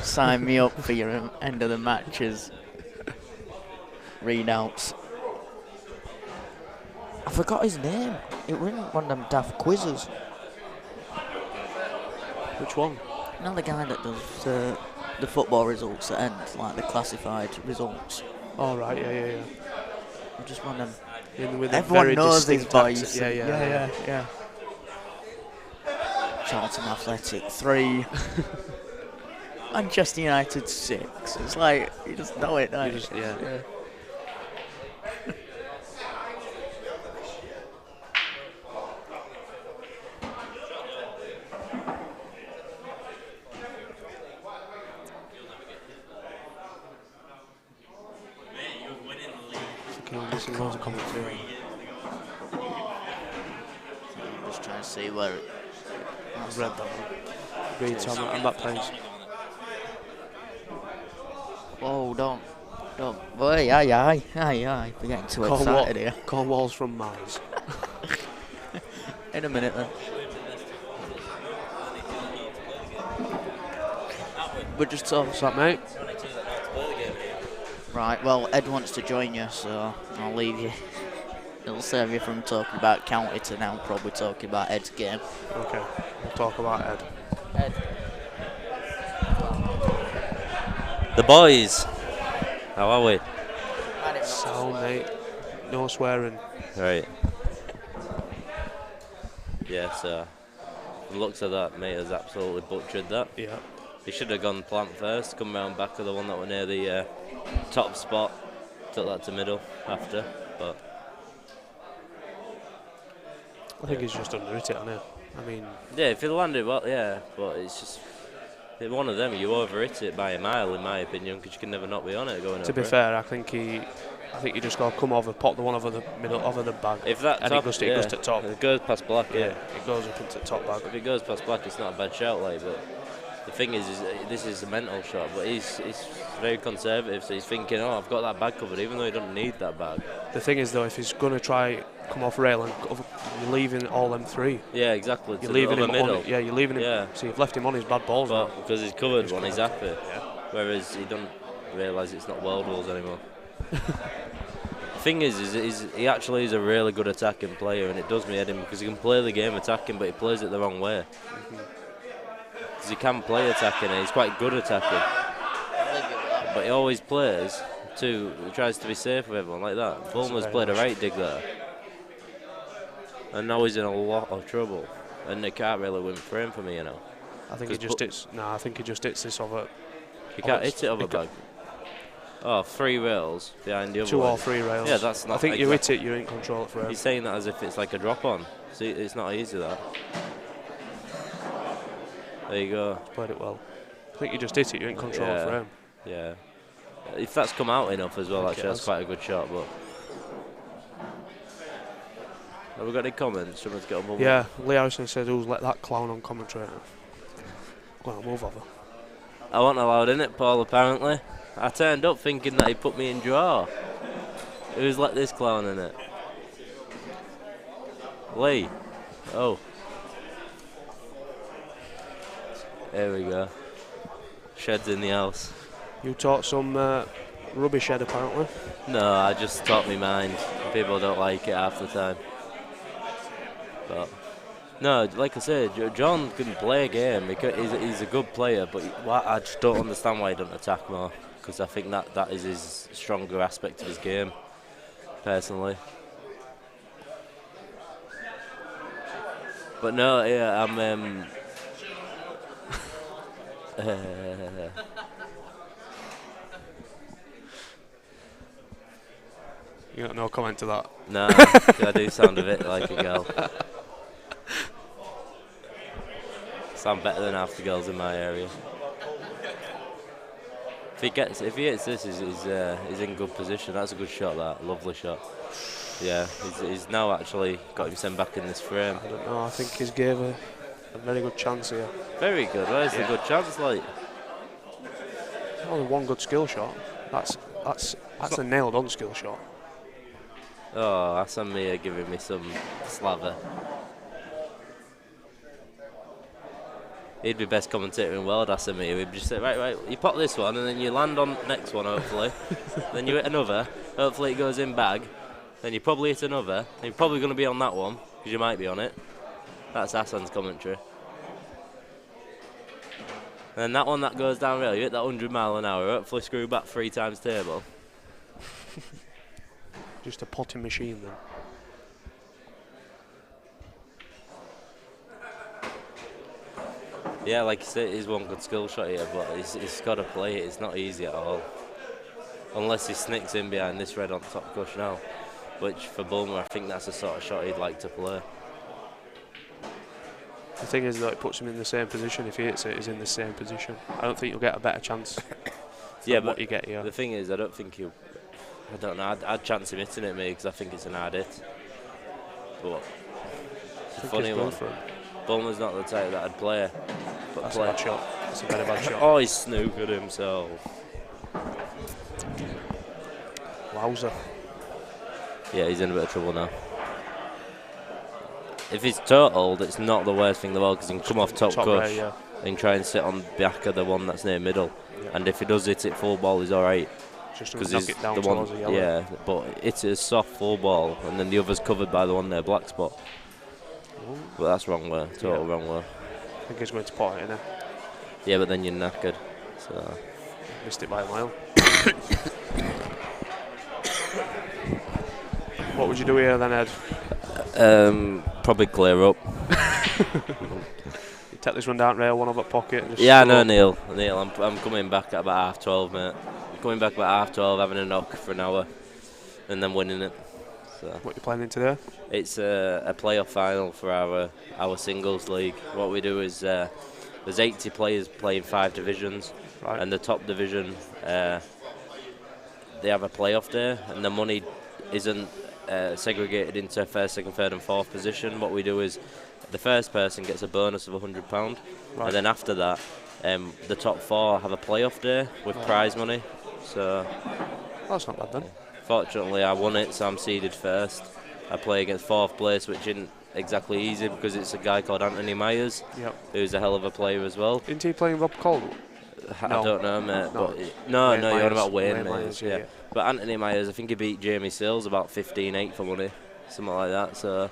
Sign me up for your end of the matches. Readouts. I forgot his name. It was in one of them daft quizzes. Which one? You know the guy that does the football results at end, like the classified results. Oh, right, yeah. I just want them. Everyone knows these boys. Yeah. Charlton Athletic 3. Manchester United 6. It's like, you just know it, don't you? Yeah. Missing loads of commentary. I'm just trying to see where it. I've read that one. Read Tom on that page. Whoa, don't. Boy, aye. We're getting too excited here. Cornwall's from Mars. In a minute then. We're just talking. What's that, mate? Right, well, Ed wants to join you, so I'll leave you. It'll save you from talking about county to now probably talking about Ed's game. Okay, we'll talk about Ed. The boys, how are we? Sound, mate. No swearing. Right. Yeah, so the looks of that, mate has absolutely butchered that. Yeah. He should have gone plant first, come round back of the one that were near the top spot, took that to middle after, but... I think he's just under it, hasn't he? I mean... Yeah, if he landed well, yeah, but it's just... One of them, you over-hit it by a mile, in my opinion, because you can never not be on it going over. To be fair, I think he just got to come over, pop the one over the middle, over the bag. If that and top, it goes to top. It goes past black, yeah. It goes up into the top bag. If it goes past black, it's not a bad shout, like, but the thing is this is a mental shot, but he's very conservative, so he's thinking, oh, I've got that bag covered, even though he doesn't need that bag. The thing is, though, if he's going to try come off rail, and you're leaving all them three. Yeah, exactly. You're leaving him middle. on. Yeah, you're leaving him. Yeah. So you've left him on his bad balls now. Because he's covered one, he's happy. Yeah. Whereas he doesn't realise it's not world rules anymore. The thing is he actually is a really good attacking player, and it does me head in because he can play the game attacking, but he plays it the wrong way. Because he can play attacking, and he's quite good attacking. But he always plays he tries to be safe with everyone like that. Bulmer's played a right dig there. And now he's in a lot of trouble. And they can't really win frame for me, you know. I think he just hits. No, I think he just hits this over. He can't hit it over bag. Oh, 3 rails behind the other 2 one. or 3 rails. Yeah, that's not. I think you hit it, you're in control for him. He's saying that as if it's like a drop on. See, it's not easy that. There you go. He's played it well. I think you just hit it, you're in control for him. Yeah. If that's come out enough as well, actually, that's quite a good shot. But have we got any comments? Someone's got a Yeah, Lee Harrison said, who's let that clown on commentary? Go on, move over. I wasn't allowed in it, Paul, apparently. I turned up thinking that he put me in draw. Who's let this clown in it? Lee. Oh. There we go. Shed's in the house. You taught some rubbish shed, apparently. No, I just taught me mind. People don't like it half the time. But no, like I said, John can play a game. He's a good player, but I just don't understand why he doesn't attack more. Because I think that is his stronger aspect of his game, personally. But no, yeah, I'm. You got no comment to that? No, I do sound a bit like a girl. Sound better than half the girls in my area. If he hits this, he's in good position. That's a good shot. That lovely shot. Yeah, he's now actually got him sent back in this frame. I don't know. I think he's gave a very good chance here. Very good. Where's the good chance, like? Only one good skill shot. That's a nailed on skill shot. Oh, that's on me giving me some slaver. He'd be best commentator in the world, that's me. He'd just say, right, you pop this one and then you land on next one, hopefully. Then you hit another, hopefully it goes in bag. Then you probably hit another, and you're probably going to be on that one, because you might be on it. That's Hassan's commentary. And that one that goes down rail, you hit that 100 mile an hour, hopefully screw back 3 times table. Just a potting machine then. Yeah, like you said, he's one good skill shot here, but he's got to play it. It's not easy at all. Unless he sneaks in behind this red on top cush now. Which, for Bulmer, I think that's the sort of shot he'd like to play. The thing is that it puts him in the same position. If he hits it, he's in the same position. I don't think you'll get a better chance than what you get here. The thing is, I don't think he'll... I don't know, I'd chance him hitting it, me, because I think it's an hard hit. But it's a funny one. Bulmer's not the type that I'd play. But That's a bad shot. That's a very bad shot. Oh, he's snookered himself. Wowzer. Yeah, he's in a bit of trouble now. If he's totaled, it's not the worst thing in the world because he can come off top cush and try and sit on the back of the one that's near middle. Yeah. And if he does hit it full ball, he's all right. Just to knock it down towards the yellow. Yeah, but it's a soft full ball, and then the other's covered by the one there, black spot. Ooh. But that's wrong way, total wrong way. I think he's going to pot it in there. Yeah, but then you're knackered. So missed it by a mile. What would you do here then, Ed? Probably clear up. You take this one down rail, one over pocket. And yeah, no, Neil, I'm coming back at about 12:30, mate. Coming back about 12:30, having a knock for an hour, and then winning it. So what are you planning today? It's a playoff final for our singles league. What we do is there's 80 players playing 5 divisions, and the top division they have a playoff day, and the money isn't segregated into first, second, third, and fourth position. What we do is the first person gets a bonus of £100, and then after that, the top 4 have a playoff day with prize money. So that's not bad then. Fortunately, I won it, so I'm seeded first. I play against 4th place, which isn't exactly easy because it's a guy called Anthony Myers, who's a hell of a player as well. Isn't he playing Rob Caldwell? I don't know, mate. No, you're on about Wayne Myers. Yeah. But Anthony Myers, I think he beat Jamie Sills about 15-8 for money, something like that. So,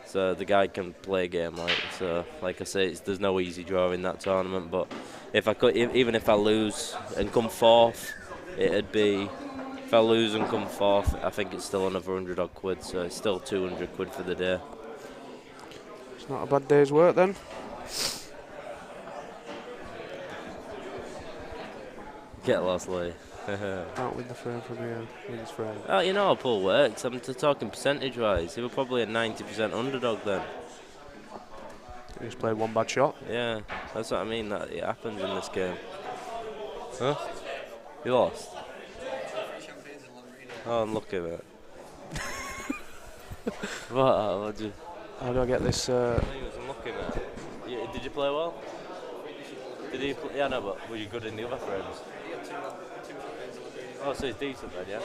so the guy can play a game, like I say, there's no easy draw in that tournament. But if I could, even if I lose and come 4th, it'd be. If I lose and come 4th, I think it's still another 100 odd quid. So it's still 200 quid for the day. It's not a bad day's work then. Get lost, Lee. Can't win the frame from here. Wins frame. Oh, you know how pool works. I'm talking percentage-wise. He was probably a 90% underdog then. He just played one bad shot. Yeah, that's what I mean. That it happens in this game. Huh? You lost. Oh, I'm lucky, mate. What? How do I get this? I think it was unlucky, mate. Did you play well? Did he play? Yeah, no, but were you good in the other frames? Oh, so he's decent then, yeah?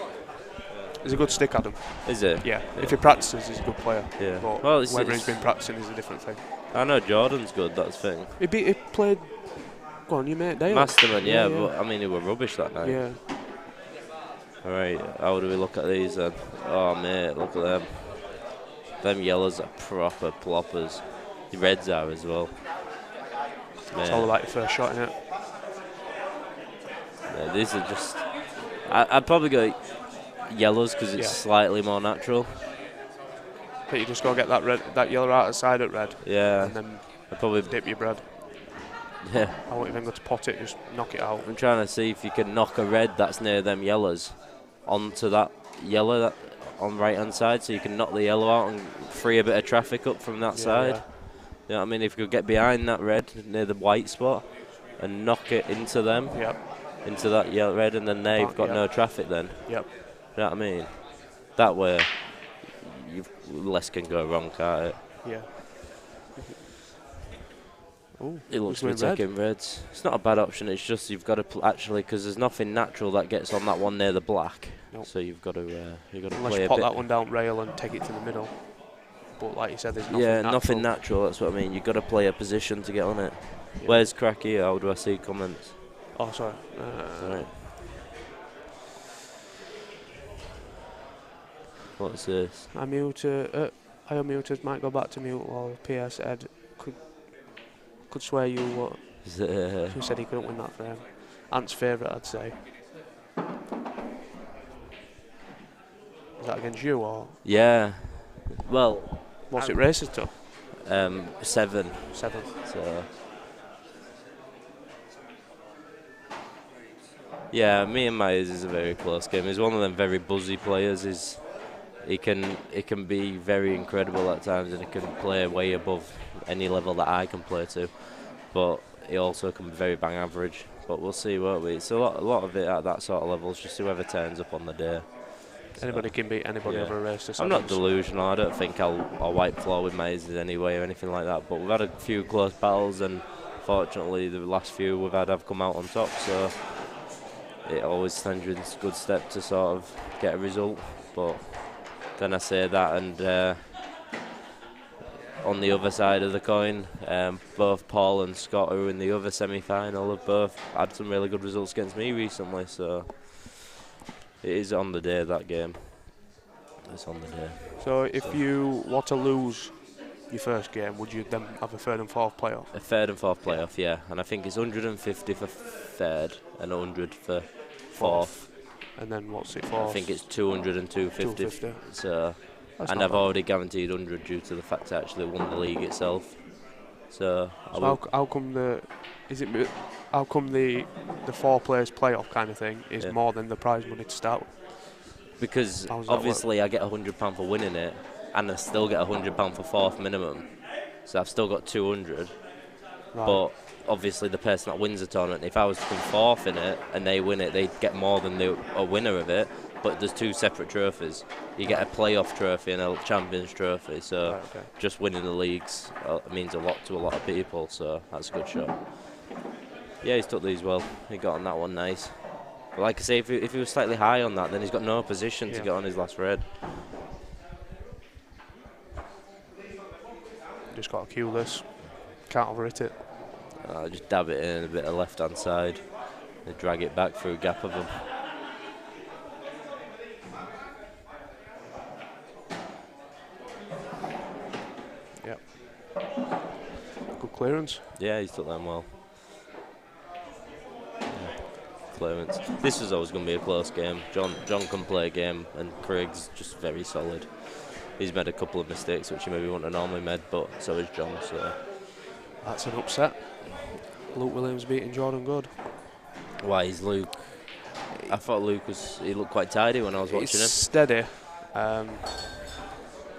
He's a good stick, Adam. Is it? Yeah. If he practices, he's a good player. Yeah. But Well, whether he's been practicing is a different thing. I know Jordan's good, that's the thing. He played. Go on, you mate, Dale. Masterman, yeah, but I mean, he were rubbish that night. Yeah. Alright, how do we look at these then? Oh, mate, look at them. Them yellows are proper ploppers. The reds are as well. It's all about your first shot, innit? Yeah, these are just. I'd probably go yellows because it's slightly more natural. But you just go get that yellow out of the side at red. Yeah. And then I'd probably dip your bread. Yeah. I won't even go to pot it, just knock it out. I'm trying to see if you can knock a red that's near them yellows onto that yellow that on right hand side, so you can knock the yellow out and free a bit of traffic up from that side. Yeah. You know what I mean? If you could get behind that red near the white spot and knock it into them, into that yellow red, and then they've got no traffic then. Yep. You know what I mean? That way, less can go wrong, can't it? Yeah. Ooh, it looks to be taking reds. It's not a bad option. It's just you've got to actually, because there's nothing natural that gets on that one near the black. Nope. So you've got to Unless play you a pop bit. that one down rail and take it to the middle. But like you said, there's nothing yeah, natural. nothing natural. That's what I mean. You've got to play a position to get on it. Yeah. Where's Cracky? How do I see comments? Oh, sorry. Right. What's this? I unmuted might go back to mute while PS Ed could swear you what. Who said he couldn't win that frame? Ant's favourite, I'd say. Is that against you or? Yeah. Well. What's it races to? 7. 7. So. Yeah, me and Myers is a very close game. He's one of them very buzzy players. He can be very incredible at times, and he can play way above any level that I can play to. But he also can be very bang average. But we'll see, won't we? It's a lot of it at that sort of level. It's just whoever turns up on the day. Anybody can beat anybody over a race. I'm not delusional. I don't think I'll wipe floor with Myers anyway or anything like that. But we've had a few close battles, and fortunately the last few we've had have come out on top. So it always stands you in good step to sort of get a result. But then I say that, and on the other side of the coin, both Paul and Scott, who are in the other semi-final, have both had some really good results against me recently. So it is on the day, that game. It's on the day. So if you were to lose your first game, would you then have a third and fourth playoff? A third and fourth playoff, yeah. And I think it's 150 for third and 100 for fourth. And then what's it for? I think it's 200 and 250. 250. So, and I've already guaranteed 100 due to the fact that I actually won the league itself. So how come the 4 players playoff kind of thing is more than the prize money to start with? Because obviously I get £100 for winning it, and I still get £100 for fourth minimum. So I've still got 200. Right. But obviously the person that wins the tournament, if I was to come fourth in it and they win it, they'd get more than a winner of it. But there's 2 separate trophies. You get a playoff trophy and a champions trophy. So just winning the leagues means a lot to a lot of people. So that's a good shot. Yeah, he's took these well. He got on that one nice. But like I say, if he was slightly high on that, then he's got no position to get on his last red. Just got to cue this. Can't overhit it. Just dab it in a bit of left hand side and drag it back through a gap of them. Yep. Good clearance. Yeah, he's took them well. Yeah. Clearance. This was always going to be a close game. John can play a game, and Craig's just very solid. He's made a couple of mistakes which he maybe wouldn't have normally made, but so is John. So that's an upset. Luke Williams beating Jordan Good. Why is Luke? I thought Luke he looked quite tidy when I was watching him. Steady.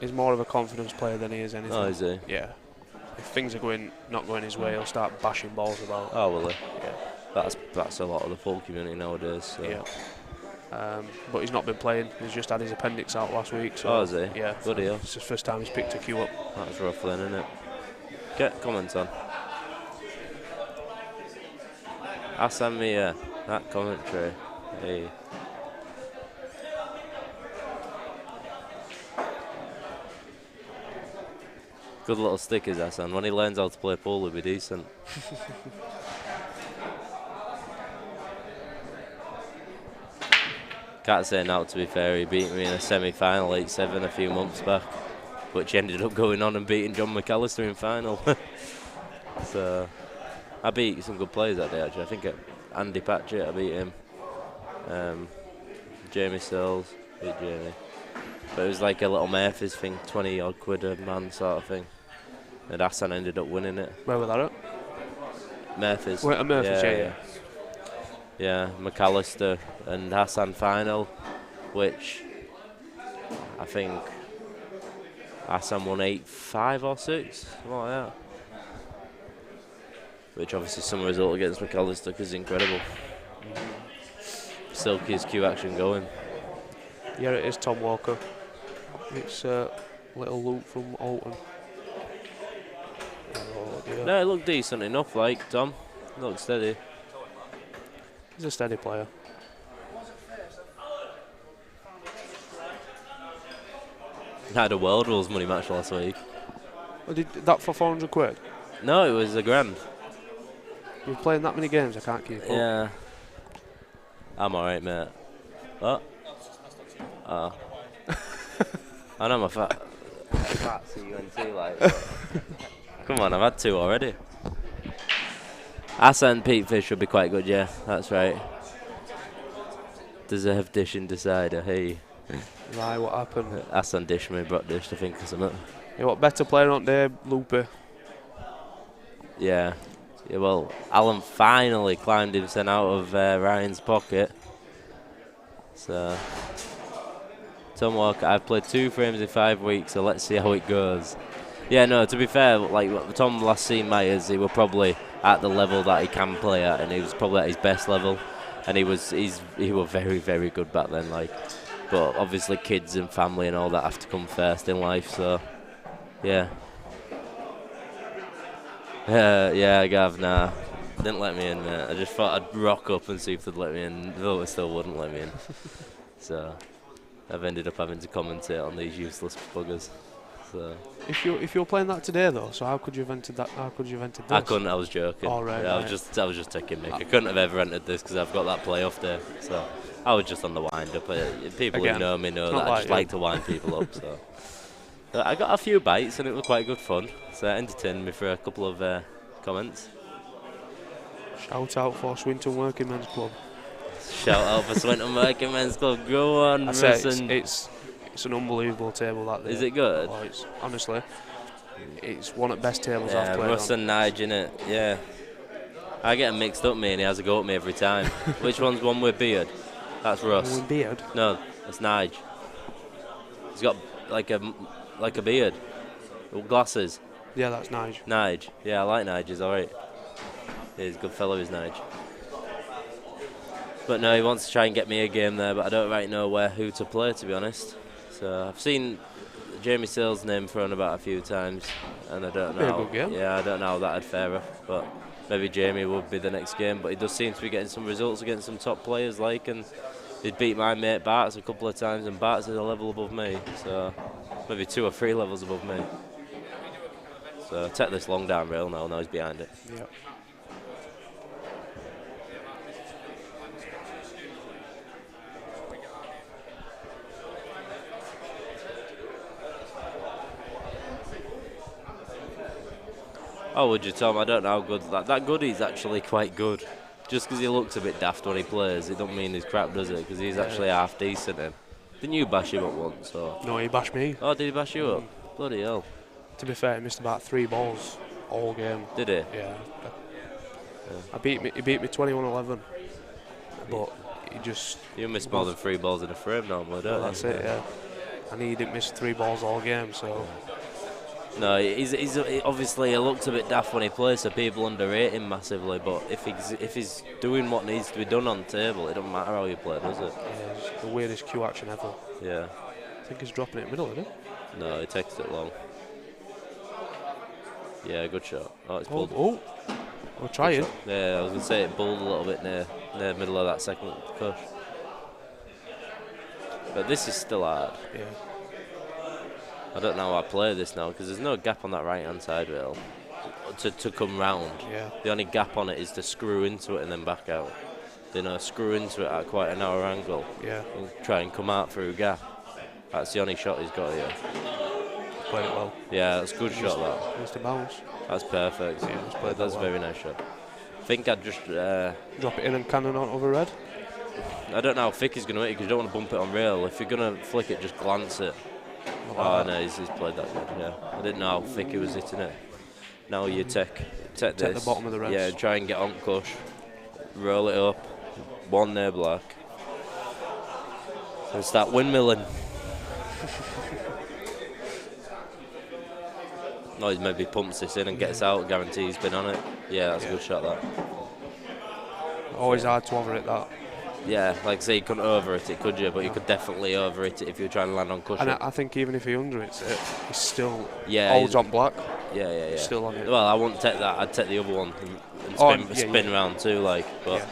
He's more of a confidence player than he is anything. Oh, is he? Yeah. If things are not going his way, he'll start bashing balls about. Oh, will he? Yeah. That's a lot of the full community nowadays. So. Yeah. But he's not been playing. He's just had his appendix out last week. So oh, is he? Yeah. Good deal. It's his first time he's picked a cue up. That's rough then, isn't it? Get comments on. Hassan Maher, that commentary. Hey. Good little stickers, Hassan. When he learns how to play pool, he'll be decent. Can't say now, to be fair. He beat me in a semi-final 8-7 a few months back, which ended up going on and beating John McAllister in final. So I beat some good players that day, actually. I think Andy Patchett, I beat him. Jamie Sills, beat Jamie. But it was like a little Murphy's thing, 20 odd quid a man sort of thing. And Hassan ended up winning it. Where was that at? Murphy's. Wait, Murphy's, yeah. Yeah, McAllister and Hassan final, which I think Hassan won 8-5 or 6, something like that. Which obviously some result against McAllister because it's incredible. Silky's Q action going. Yeah, it is Tom Walker. It's little Luke from Alton. Oh, dear. No, it looked decent enough, like Tom. It looked steady. He's a steady player. Had a World Rules money match last week. Oh, did that for 400 quid? No, it was a grand. You're playing that many games, I can't keep up. Yeah. I'm alright, mate. What? Oh. I know my fat CUNT, like. Come on, I've had 2 already. Asa and Pete Fish should be quite good, yeah, that's right. Deserve dish and decider, hey. Right, what happened? Asa dish me, brought dish, I think, or something. You what, better player on there, Loopy? Yeah. Yeah, well, Alan finally climbed himself out of Ryan's pocket. So, Tom Walker, I've played 2 frames in 5 weeks, so let's see how it goes. Yeah, no, to be fair, like Tom last seen Myers, he were probably at the level that he can play at, and he was probably at his best level, and he was very, very good back then. Like, but obviously kids and family and all that have to come first in life. So, yeah. Yeah, Gav, nah, didn't let me in, mate. I just thought I'd rock up and see if they'd let me in. They still wouldn't let me in. So, I've ended up having to commentate on these useless buggers. So. If you're playing that today though, so how could you have entered that? How could you have entered this? I couldn't. I was joking. Oh, right, yeah, right. I was just taking mick. I couldn't have ever entered this because I've got that playoff day. So I was just on the wind up. People Again, who know me know that not I like just you. like to wind people up. So I got a few bites and it was quite good fun. So it entertained me for a couple of comments. Shout out for Swinton Working Men's Club. Shout out for Swinton Working Men's Club. Go on, I say listen. it's an unbelievable table that day. Is it good? Oh, it's, honestly, it's one of the best tables Yeah, I've played Russ on. and Nige in it. Yeah. I get him mixed up, me, and he has a go at me every time. Which one's one with beard? That's Russ. With beard? No, that's Nige. He's got like a beard. With glasses. Yeah, that's Nige. Nige. Yeah, I like Nige. He's alright. Yeah, he's a good fellow, is Nige. But no, he wants to try and get me a game there, but I don't right know who to play, to be honest. So I've seen Jamie Sills' name thrown about a few times, and I don't know. Be a good game. Yeah, I don't know how that'd fare off, but maybe Jamie would be the next game. But he does seem to be getting some results against some top players, like, and he'd beat my mate Bart's a couple of times, and Bart's is a level above me, so maybe 2 or 3 levels above me. So take this long down rail now he's behind it. Yeah. Oh, would you, Tom? I don't know how good that Goody's actually quite good. Just because he looks a bit daft when he plays, it don't mean he's crap, does it? Because he's actually half decent. Didn't you bash him up once? Or? No, he bashed me. Oh, did he bash you up? Bloody hell. To be fair, he missed about 3 balls all game. Did he? Yeah. He beat me 21-11. But he just... You miss more than 3 balls in a frame normally, don't you? That's it, yeah. And he didn't miss 3 balls all game, so... No, he's obviously he looked a bit daft when he plays, so people underrate him massively. But if he's doing what needs to be done on the table, it doesn't matter how you play, does it? Yeah, it's the weirdest Q action ever. Yeah. I think he's dropping it in the middle, isn't he? No, he takes it long. Yeah, good shot. Oh, it's pulled. Oh. We're trying. Yeah, I was going to say it bowled a little bit near the middle of that second push. But this is still hard. Yeah. I don't know how I play this now because there's no gap on that right-hand side rail to come round. Yeah. The only gap on it is to screw into it and then back out. Screw into it at quite a narrow angle. Yeah. And try and come out through a gap. That's the only shot he's got here. Played it well. Yeah, that's a good shot, that. Needs to bounce. That's perfect. Yeah, he's played that's that a very nice shot. I think I'd just... drop it in and cannon out over red. I don't know how thick he's going to hit it because you don't want to bump it on rail. If you're going to flick it, just glance it. Oh, no, he's played that good, yeah. I didn't know how thick he was hitting it. Now you take this. The bottom of the reds. Yeah, try and get on cush. Roll it up. One there black. And start windmilling. No, he's maybe pumps this in and gets out. Guarantee he's been on it. Yeah, that's a good shot, that. Always hard to over it, that. Yeah, like I say, you couldn't over it, could you? But you could definitely over it if you were trying to land on cushion. And I think even if he under it, he's still yeah, holds on black. Yeah. He's still on it. Well, I wouldn't take that. I'd take the other one and spin round too, like. But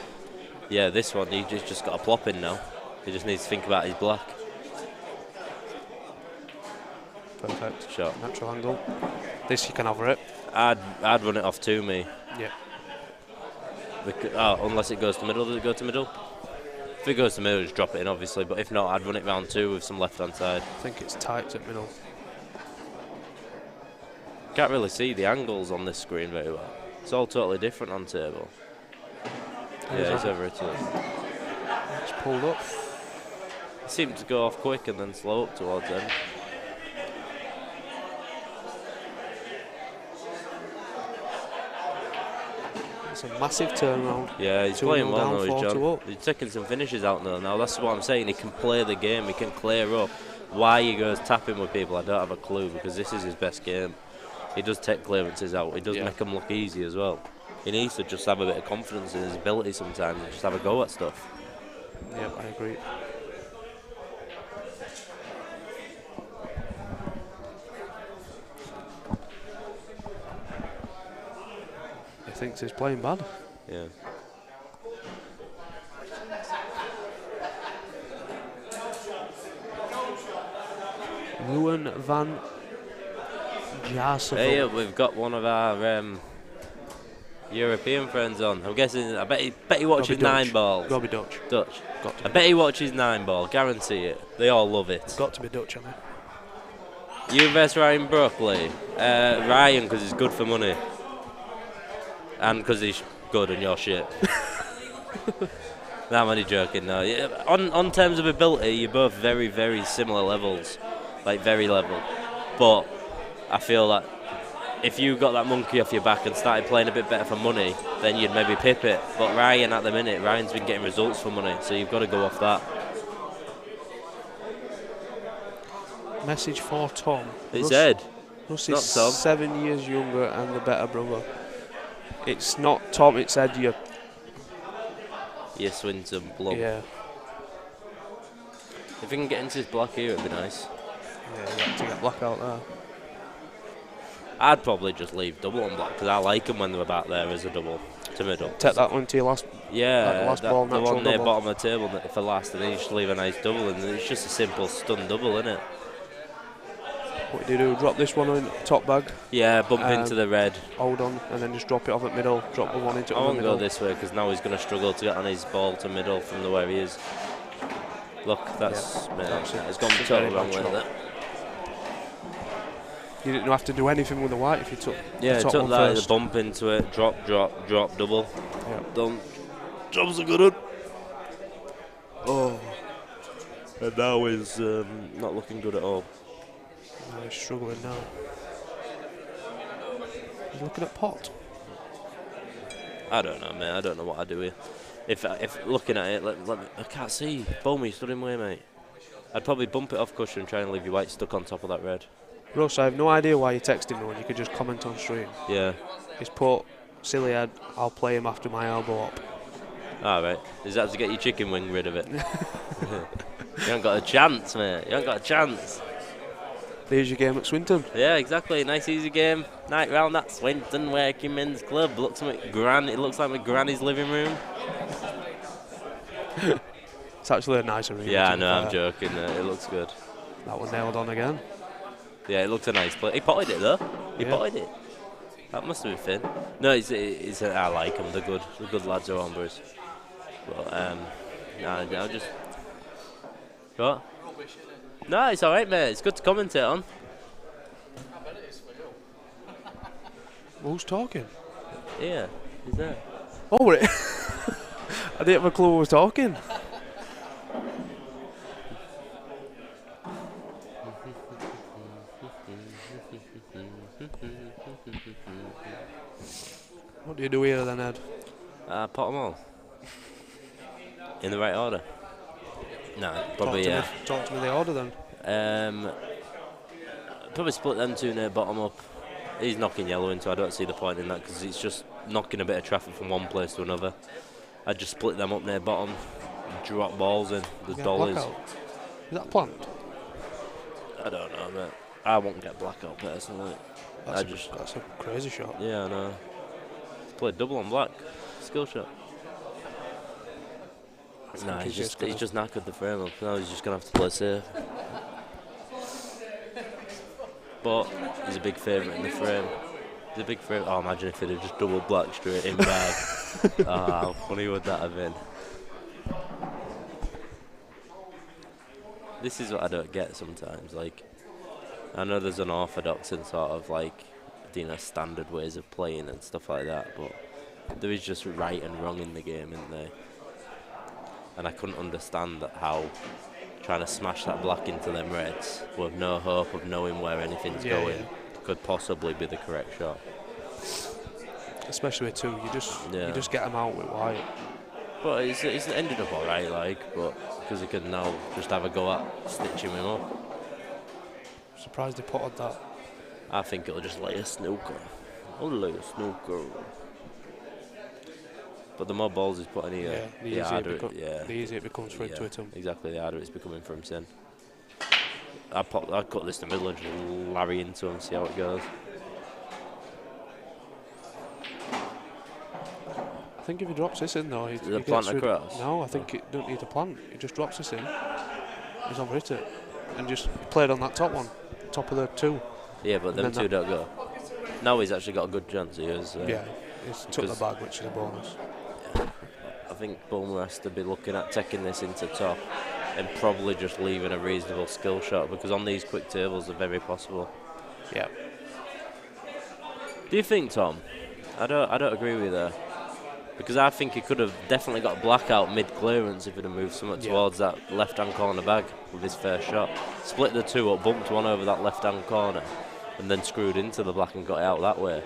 yeah, this one, he just got a plop in now. He just needs to think about his black. Perfect. Shot. Natural angle. This you can over it. I'd run it off to me. Yeah. Unless it goes to middle. Does it go to middle? If it goes to middle, just drop it in, obviously. But if not, I'd run it round two with some left-hand side. I think it's tight at middle. Can't really see the angles on this screen very well. It's all totally different on table. Yeah, he's over it. It's pulled up. It seemed to go off quick and then slow up towards end. It's a massive turnaround. Yeah, he's 2-0 playing well down, now, 4-2 John. up. He's taking some finishes out now. That's what I'm saying. He can play the game. He can clear up. Why he goes tapping with people, I don't have a clue, because this is his best game. He does take clearances out. He does make them look easy as well. He needs to just have a bit of confidence in his ability sometimes and just have a go at stuff. Yep, I agree. He thinks he's playing bad. Yeah. Ruan van Jassevel. Hey, we've got one of our European friends on. I'm guessing. I bet he watches nine balls. Got to be Dutch. Dutch. Got to I be. bet he watches nine ball. Guarantee it. They all love it. Got to be Dutch, I mean. You versus Ryan Broccoli. Ryan, because he's good for money. And because he's good and you're shit. No, I'm only joking, no. Yeah, on terms of ability, you're both very, very similar levels. Like, very level. But I feel that if you got that monkey off your back and started playing a bit better for money, then you'd maybe pip it. But Ryan, at the minute, Ryan's been getting results for money, so you've got to go off that. Message for Tom. It's Ed. Russ not is Tom. 7 years younger and the better brother. It's not Tom, it's Ed. You Swinton Blum. Yeah. If we can get into this black here, it'd be nice. Yeah, you have to get black out there. I'd probably just leave double on black because I like them when they're back there as a double to middle. Take that one to your last. Yeah, last ball, the natural one near double. bottom of the table for last, and then you just leave a nice double, and it's just a simple stun double, isn't it? What do you do? Drop this one in top bag, Yeah, bump into the red. hold on, and then just drop it off at middle. Drop the one into I the won't middle. go this way because now he's going to struggle to get on his ball to middle from the where he is. Look, that's it's gone It's a totally very wrong bad way. shot. You didn't have to do anything with the white if you took Yeah, the top took one that, first. the bump into it, drop, double. Yeah. Done. Job's a good one. Oh. And now he's not looking good at all. No, he's struggling now. He's looking at pot. I don't know, mate. I don't know what I do here. If looking at it, I can't see. Bulmer, you stood in way, mate. I'd probably bump it off cushion and try and leave your white stuck on top of that red. Russ, I have no idea why you're texting me when you could just comment on stream. Yeah. He's put, silly head, I'll play him after my elbow up. All right. Is that to get your chicken wing rid of it? You haven't got a chance, mate. You haven't got a chance. There's your game at Swinton. Yeah, exactly. Nice easy game. Night round at Swinton Working Men's Club. It looks like my granny's living room. It's actually a nice arena. Yeah, I know, I'm joking. It looks good. That one nailed on again. Yeah, it looks a nice play. He potted it though. He potted it. That must have been Finn. No, I like them. They're good. The good lads are Ombres. But I'll just. What? No, it's all right, mate. It's good to commentate on. I bet it is for you. Who's talking? Yeah, he's there. Oh, wait. I didn't have a clue who was talking. What do you do here then, Ed? Pot them all. In the right order. No, probably Talk to me the order then. Probably split them two near bottom up. He's knocking yellow in, so I don't see the point in that because it's just knocking a bit of traffic from one place to another. I'd just split them up near bottom, drop balls in. There's dollies. Blackout. Is that planned? I don't know, mate. I won't get blackout personally. That's a crazy shot. Yeah, I know. Played double on black. Skill shot. Nah, he's just knackered the frame up. Now he's just going to have to play safe. But he's a big favourite in the frame. He's a big favourite. Oh, imagine if he'd have just double black straight in bag. Oh, how funny would that have been? This is what I don't get sometimes. Like, I know there's unorthodox and sort of like, standard ways of playing and stuff like that, but there is just right and wrong in the game, isn't there? And I couldn't understand how trying to smash that black into them reds with no hope of knowing where anything's going could possibly be the correct shot. Especially with two, you just get them out with white. But it's ended up alright, but because he can now just have a go at stitching him up. Surprised they potted that. I think it'll just lay a snooker. But the more balls he's putting here, the easier it becomes for him to hit him. Exactly, the harder it's becoming for him sin. I'd cut this to the middle and just larry into him, see how it goes. I think if he drops this in though, he plant across? No, I think it don't need a plant. He just drops this in. He's overhit it and just played on that top one, top of the two. Yeah, but them two don't go. Now he's actually got a good chance. He's took the bag, which is a bonus. I think Bulmer has to be looking at taking this into top and probably just leaving a reasonable skill shot because on these quick tables they're very possible. Yeah. Do you think, Tom? I don't agree with you there. Because I think he could have definitely got blackout mid-clearance if he'd have moved somewhat towards that left-hand corner bag with his first shot. Split the two up, bumped one over that left-hand corner, and then screwed into the black and got it out that way.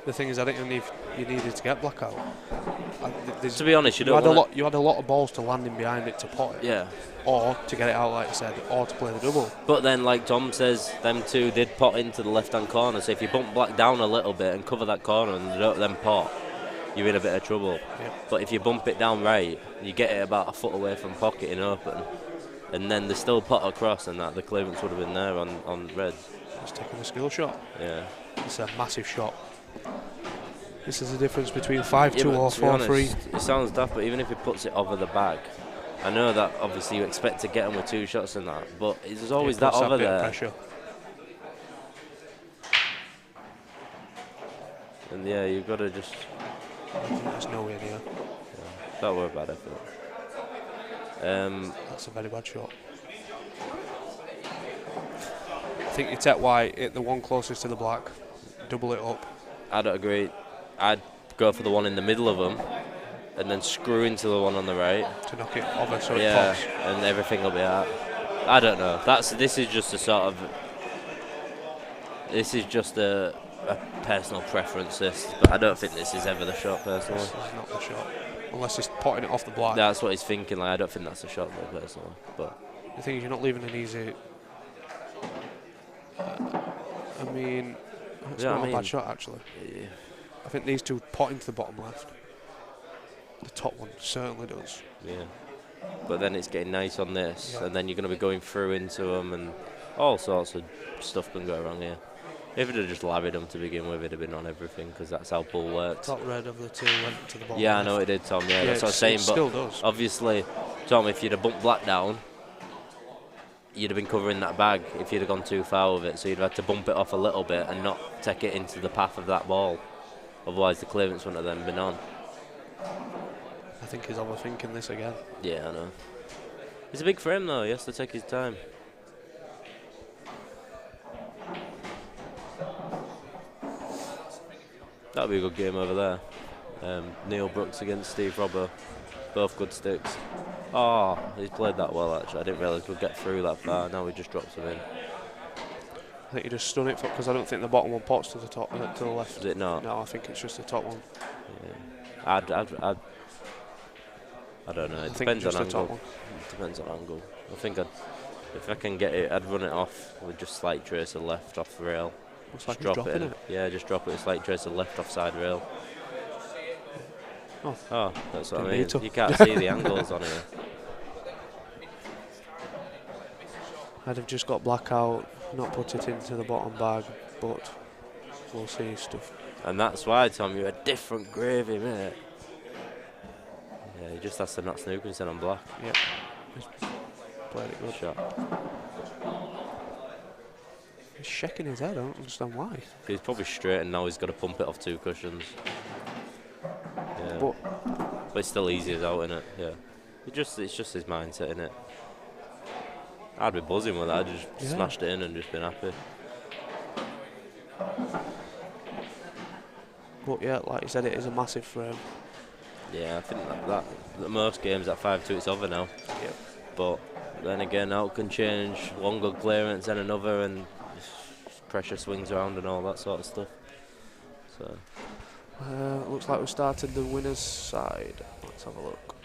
The thing is, I think you needed to get blackout. To be honest, you had a lot of balls to land in behind it to pot it. Yeah. Or to get it out, like I said, or to play the double. But then, like Tom says, them two did pot into the left-hand corner, so if you bump black down a little bit and cover that corner and they don't then pot, you're in a bit of trouble. Yep. But if you bump it down right, you get it about a foot away from pocket in open, and then they still pot across and that, the clearance would have been there on reds. He's taking a skill shot. Yeah. It's a massive shot. This is the difference between 5-2 or 4-3. It sounds daft, but even if he puts it over the bag, I know that obviously you expect to get him with two shots and that, but there's always that over there. Pressure. And yeah, you've got to just. There's nowhere near. Yeah, that were a bad effort. That's a very bad shot. I think you take white, hit the one closest to the black, double it up. I don't agree. I'd go for the one in the middle of them and then screw into the one on the right. To knock it over so it pops. And everything will be out. I don't know. This is just a personal preference, but I don't think this is ever the shot, personally. This is not the shot. Unless he's potting it off the black. That's what he's thinking. Like, I don't think that's the shot, though, personally. But the thing is, you're not leaving an easy. I mean, it's not a bad shot, actually. Yeah. I think these two pot into the bottom left. The top one certainly does. Yeah. But then it's getting nice on this, and then you're going to be going through into them, and All sorts of stuff can go wrong here. If it had just labbied them to begin with, it'd have been on everything, because that's how pull works. Top red of the two went to the bottom. Yeah, I left. know it did, Tom. Yeah, that's what I'm saying. It But still does. obviously, Tom, if you'd have bumped Black down, you'd have been covering that bag if you'd have gone too far with it. So you'd have had to bump it off a little bit and not take it into the path of that ball. Otherwise, the clearance wouldn't have then been on. I think he's overthinking this again. Yeah, I know. It's a big frame, though. He has to take his time. That'll be a good game over there. Neil Brooks against Steve Robbo. Both good sticks. Oh, he's played that well, actually. I didn't realise we'd get through that far. Now he just drops him in. I think you just stun it because I don't think the bottom one pots to the top, to the left. Is it not? No, I think it's just the top one. Yeah. I don't know. It depends on angle. It depends on angle. I think if I can get it, I'd run it off with just slight trace of left off the rail. Looks like Just he's drop it dropping in. it. Yeah, just drop it. It's like trace of left offside rail. Oh, that's what I mean. You can't see the angles on here. I'd have just got Black out, not put it into the bottom bag, but we'll see stuff. And that's why, Tom, you're a different gravy, mate. Yeah, he just has to not snook instead on Black. Yep. He's played it good. Shot. He's shaking his head, I don't understand why. He's probably straight and now he's got to pump it off two cushions. Yeah. But it's still easy as out, innit? Yeah. It's just his mindset, innit? I'd be buzzing with that. I'd just smashed it in and just been happy. But yeah, like you said, it is a massive frame. Yeah, I think that most games at 5-2 it's over now. Yep. But then again, out can change. One good clearance, then another, and pressure swings around and all that sort of stuff. So looks like we started the winner's side. Let's have a look.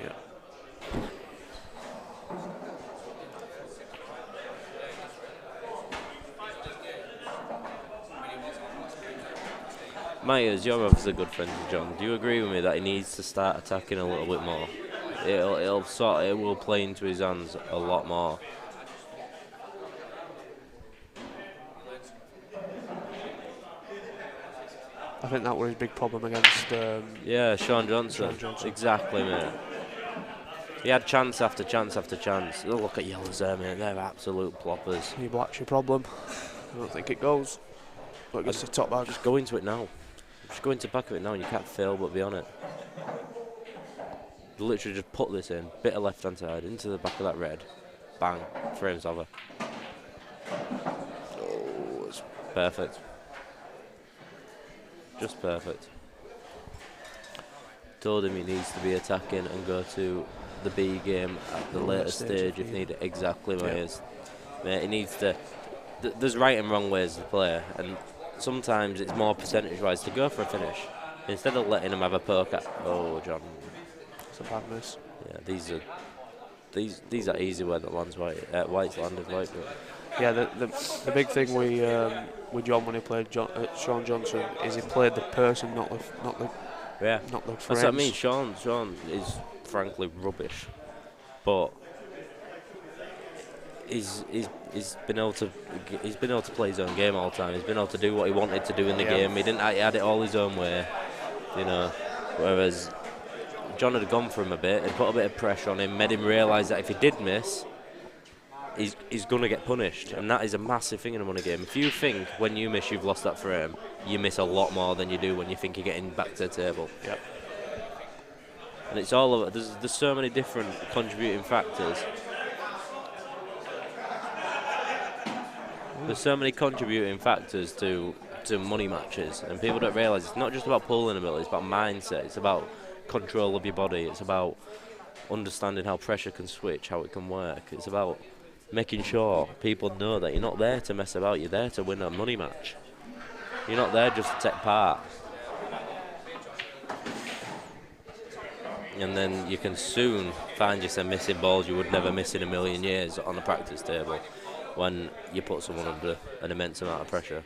Yeah. Myers, you're obviously a good friend of John. Do you agree with me that he needs to start attacking a little bit more? It will play into his hands a lot more. I think that was his big problem against. Yeah, Sean Johnson. Sean Johnson. Exactly, mate. He had chance after chance after chance. Oh, look at yellows there, mate. They're absolute ploppers. He Black's your problem. I don't think it goes. But it's the top bag. Just go into it now. Just go into the back of it now and you can't fail but be on it. Literally just put this in, bit of left hand side, into the back of that red. Bang, frame's over. Oh, it's perfect. Just perfect. Told him he needs to be attacking and go to the B game at the later stage if needed. Exactly, mate. He needs to. There's right and wrong ways to play, and sometimes it's more percentage-wise to go for a finish instead of letting him have a poke at. Oh, John. It's a bad miss. Yeah, these are easy where the land's white. White's landed white. But Yeah, the big thing with John when he played Sean Johnson is he played the person, not the yeah, not the frames. that's what I mean. Sean is frankly rubbish, but he's been able to play his own game all the time. He's been able to do what he wanted to do in the game. He had it all his own way, you know. Whereas John had gone for him a bit and put a bit of pressure on him, made him realise that if he did miss, he's going to get punished, and that is a massive thing in a money game. If you think when you miss you've lost that frame, you miss a lot more than you do when you think you're getting back to the table. Yep. And it's all of it. There's so many different contributing factors. There's so many contributing factors to money matches, and people don't realise it's not just about pulling ability, it's about mindset, it's about control of your body, it's about understanding how pressure can switch, how it can work. It's about making sure people know that you're not there to mess about, you're there to win a money match. You're not there just to take part. And then you can soon find yourself missing balls you would never miss in a million years on the practice table when you put someone under an immense amount of pressure.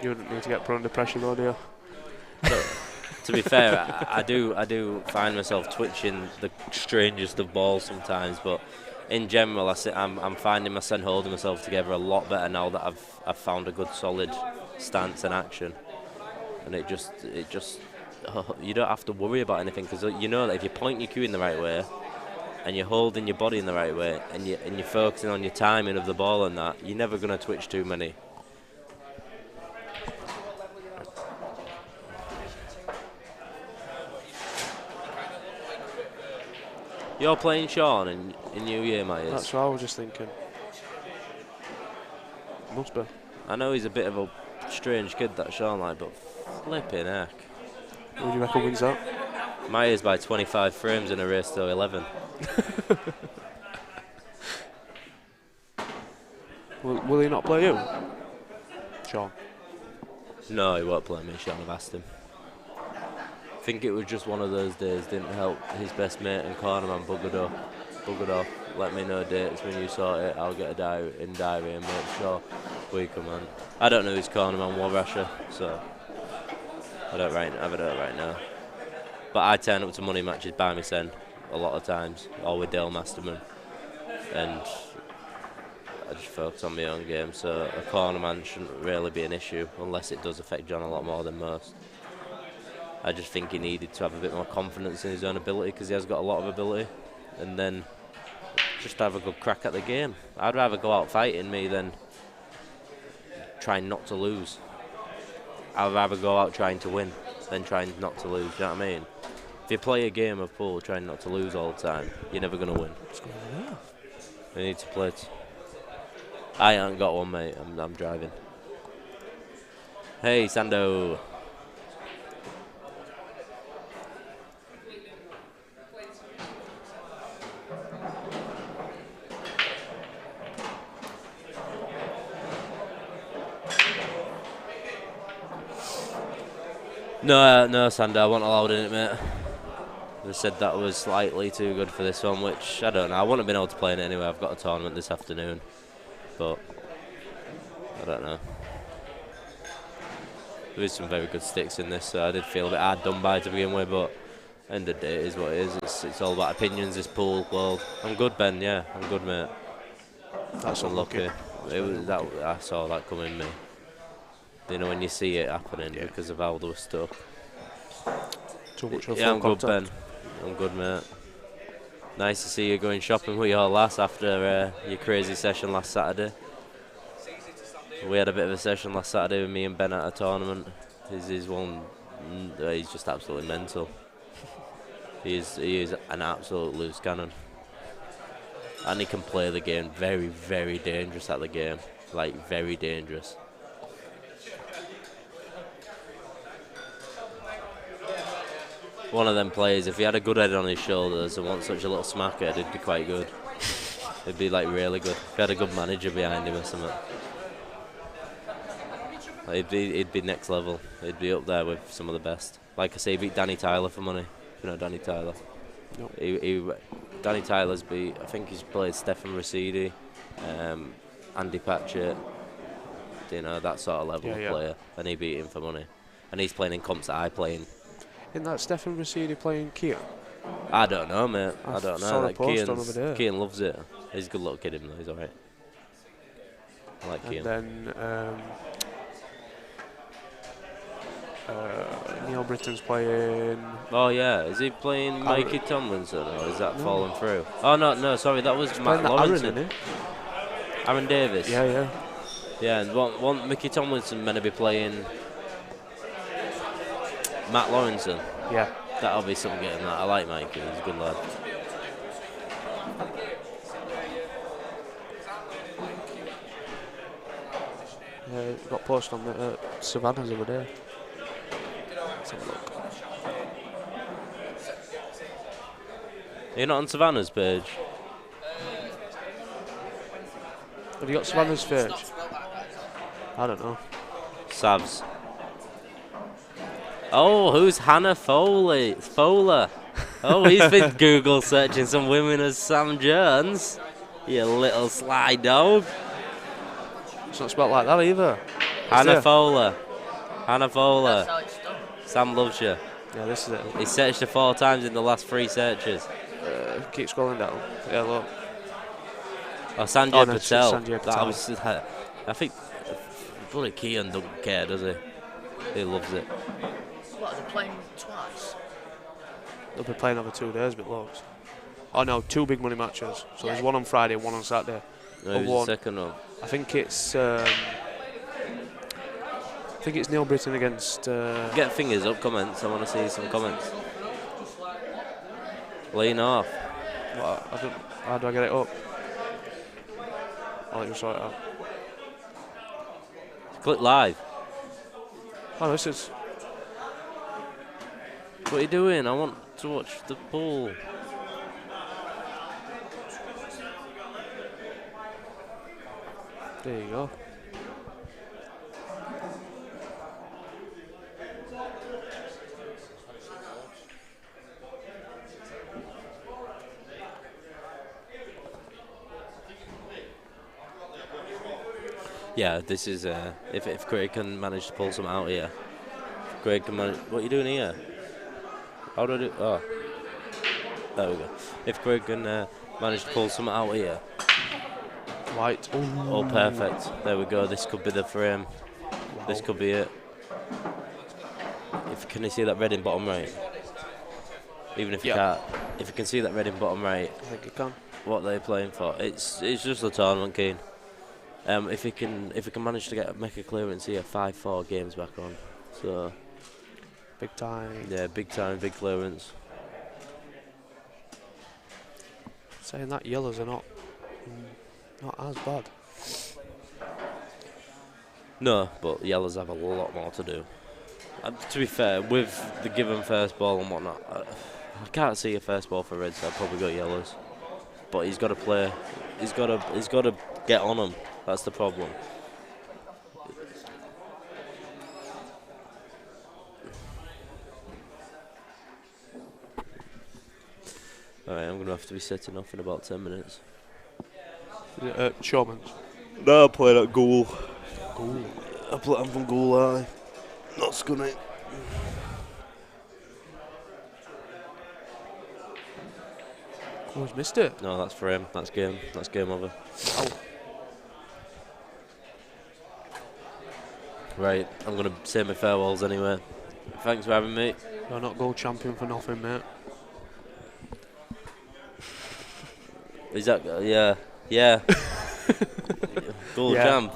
You wouldn't need to get put under pressure, though, do you? To be fair, I do find myself twitching the strangest of balls sometimes, but in general, I'm finding myself holding myself together a lot better now that I've found a good solid stance and action, and it just you don't have to worry about anything, because you know that if you point your cue in the right way and you're holding your body in the right way and you're focusing on your timing of the ball and that, you're never going to twitch too many. You're playing Sean in New Year, Maher? That's what I was just thinking. Must be. I know he's a bit of a strange kid, that Sean, but flipping heck. Who do you reckon wins that? Maher's by 25 frames in a race to 11. Will he not play you? Sean? No, he won't play me, Sean. I've asked him. I think it was just one of those days, didn't help. His best mate and cornerman buggered off. Let me know dates when you sort it. I'll get a diary and make sure we come on. I don't know who's cornerman was, Rasher, so I don't have it right now. But I turn up to money matches by myself a lot of times, or with Dale Masterman, and I just focus on my own game. So a cornerman shouldn't really be an issue, unless it does affect John a lot more than most. I just think he needed to have a bit more confidence in his own ability, because he has got a lot of ability, and then just have a good crack at the game. I'd rather go out fighting me than trying not to lose. I'd rather go out trying to win than trying not to lose, you know what I mean? If you play a game of pool trying not to lose all the time, you're never going to win. What's going on there? You need to play it. I ain't got one, mate. I'm driving. Hey, Sando. No, Sander, I wasn't allowed in it, mate. They said that was slightly too good for this one, which I don't know. I wouldn't have been able to play in it anyway. I've got a tournament this afternoon, but I don't know. There is some very good sticks in this, so I did feel a bit hard done by to begin with, but end of the day, it is what it is. It's all about opinions, this pool world. I'm good, Ben, yeah. I'm good, mate. That's unlucky. I saw that coming, me. You know, when you see it happening, because of how they were stuck. Too much of I'm good, contact. Ben. I'm good, mate. Nice to see you going shopping with your lass after your crazy session last Saturday. We had a bit of a session last Saturday with me and Ben at a tournament. He's just absolutely mental. He is an absolute loose cannon. And he can play the game very, very dangerous at the game. Like, very dangerous. One of them players, if he had a good head on his shoulders and wasn't such a little smackhead, he'd be quite good. He'd be like really good. If he had a good manager behind him or something. He'd be next level. He'd be up there with some of the best. Like I say, he beat Danny Tyler for money. You know Danny Tyler? Nope. Danny Tyler's beat, I think he's played Stefan Racidi, Andy Patchett, you know, that sort of level of player. And he beat him for money. And he's playing in comps that I play in. Isn't that Stefan Racidi playing Kian? I don't know, mate. I don't know. Like Kian loves it. He's a good little kid, him though. He's alright. I like Kian. And then Neil Britton's playing. Oh yeah, is he playing Mikey Tomlinson or is that fallen through? Oh no, sorry, that was Matt Lawrence. Aaron Davis. Yeah. Yeah, and one Mickey Tomlinson meant to be playing Matt Lawrenson. Yeah. That'll be some getting that. I like Mikey, he's a good lad. Yeah, got posted on the Savannah's the other day. Let's have a look. You're not on Savannah's page? Have you got Savannah's page? I don't know. Savs. Oh, who's Hannah Fowler? Oh, he's been Google searching some women as Sam Jones. You little sly dog. It's not spelled like that either. Hannah Fowler. Hannah Fowler. That's how it's done. Sam loves you. Yeah, this is it. He searched her 4 times in the last 3 searches. Keep scrolling down. Yeah, look. Oh, Sanjay Oh, no, Patel. Sanjay Patel. That was, I think bloody Kean doesn't care, does he? He loves it. What, are they playing twice? They'll be playing over 2 days, but loads. Oh no, 2 big money matches. So there's one on Friday, one on Saturday. No, he was the second one. I think it's Neil Britton against. Get fingers up, comments. I want to see some comments. Lean off. How do I get it up? I'll let you sort it out. Click live. Oh, this is. What are you doing? I want to watch the pool. There you go. Yeah, this is if Craig can manage to pull something out here. Craig can manage. What are you doing here? How do I do? Oh, there we go. If Craig can manage to pull something out here. White. Oh, perfect. There we go. This could be the frame. Wow. This could be it. Can you see that red in bottom right? Even if you can't, if you can see that red in bottom right, I think you can. what they're playing for, it's just a tournament, Keen. If he can manage to make a clearance here, 5-4 games back on. So big time. Yeah, big time, big clearance. Saying that, yellows are not as bad. No, but yellows have a lot more to do. To be fair, with the given first ball and whatnot, I can't see a first ball for Reds. So I've probably got yellows, but he's got to play. He's got to get on them. That's the problem. Alright, I'm gonna have to be setting off in about 10 minutes. Showman's. No, I played at Goole. Goole. I'm from Goole, aye. Not Scunny. Oh, he's missed it. No, that's for him. That's game over. Oh. Right, I'm going to say my farewells anyway. Thanks for having me. You're not gold champion for nothing, mate. Is that, yeah. Gold champ.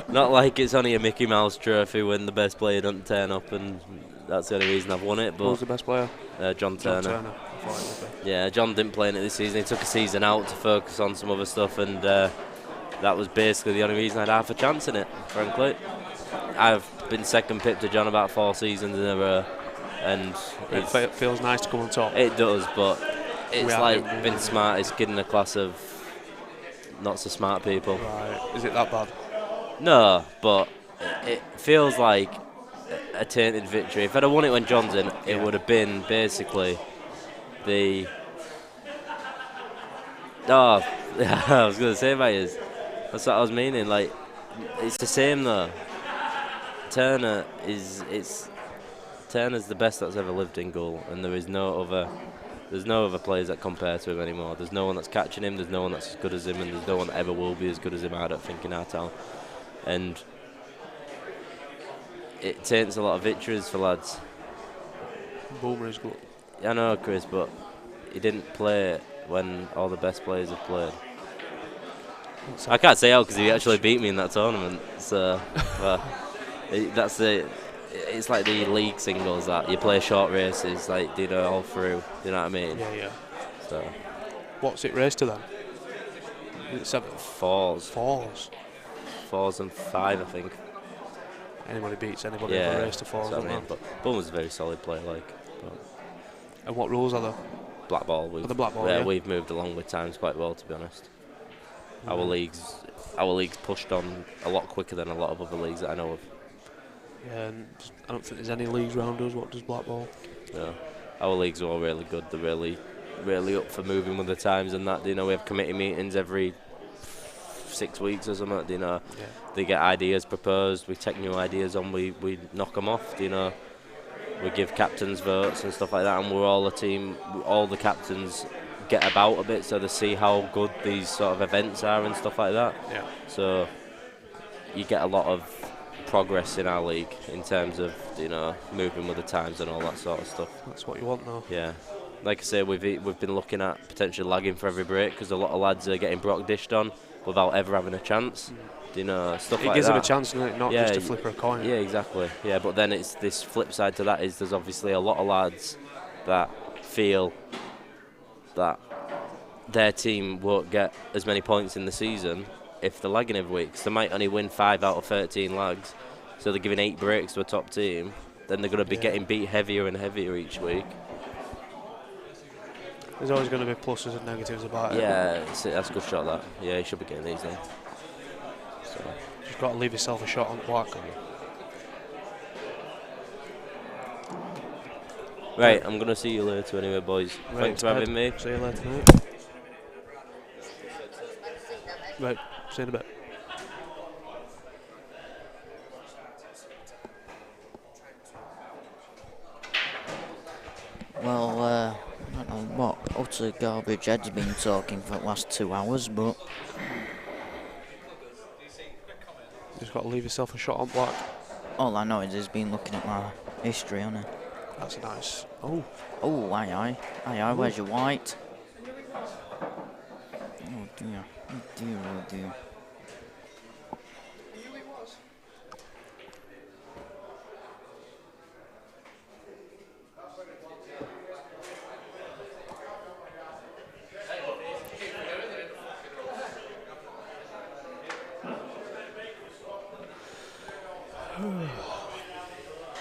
Not like it's only a Mickey Mouse trophy when the best player doesn't turn up and that's the only reason I've won it. But who's the best player? John Turner. I thought it would be. Yeah, John didn't play in it this season. He took a season out to focus on some other stuff, and that was basically the only reason I'd half a chance in it, frankly. I've been second pick to John about 4 seasons in a row, and it feels nice to come on top. It does, but it's like being smartest kid in a class of not so smart people. Right, is it that bad? No, but it feels like a tainted victory. If I'd have won it when John's in, it would have been basically the... Oh, I was going to say about his. That's what I was meaning. Like, it's the same though. Turner's the best that's ever lived in goal, and there's no other players that compare to him anymore. There's no one that's catching him. There's no one that's as good as him, and there's no one that ever will be as good as him. I don't think in our town, and it taints a lot of victories for lads. Bulmer is good. I know, Chris, but he didn't play when all the best players have played. I can't say how because he actually beat me in that tournament. So that's it. It's like the league singles that you play short races, like all through. You know what I mean? Yeah. So what's it raced to then? Is it 7? Fours. 4s and 5, I think. Anybody beats anybody in a race to 4s. That's what I mean. But Bulmer's a very solid player, like. And what rules are there? Blackball. The Blackball. Yeah, we've moved along with times quite well, to be honest. Our league's pushed on a lot quicker than a lot of other leagues that I know of. Yeah, and I don't think there's any leagues round us. What does Blackball? No, our leagues are all really good. They're really up for moving with the times and that. We have committee meetings every 6 weeks or something. You know, Yeah. they get ideas proposed. We take new ideas on. We knock them off. You know, we give captains votes and stuff like that, and we're all a team. All the captains get about a bit, so they see how good these sort of events are and stuff like that. Yeah. So you get a lot of progress in our league in terms of, you know, moving with the times and all that sort of stuff. That's what you want, though. Yeah. Like I say, we've been looking at potentially lagging for every break because a lot of lads are getting Brock dished on without ever having a chance. You know, stuff It like gives that. them a chance, doesn't it? Not just a flip or a coin. Yeah, exactly. Yeah, but then it's this flip side to that is there's obviously a lot of lads that feel that their team won't get as many points in the season if they're lagging every week. 'Cause they might only win 5 out of 13 lags, so they're giving 8 breaks to a top team. Then they're going to be getting beat heavier and heavier each week. There's always going to be pluses and negatives about it. Yeah, that's a good shot, that. Yeah, you should be getting these then. So. You've got to leave yourself a shot on black. Right, I'm going to see you later anyway, boys. Right, Thanks for having me. See you later, mate. Right, see you in a bit. Well, I don't know what utter garbage Ed's been talking for the last 2 hours, but Just got to leave yourself a shot on black. all I know is he's been looking at my history, hasn't he? That's nice. Oh, Oh, aye, where's your white? Oh dear, oh dear, oh dear.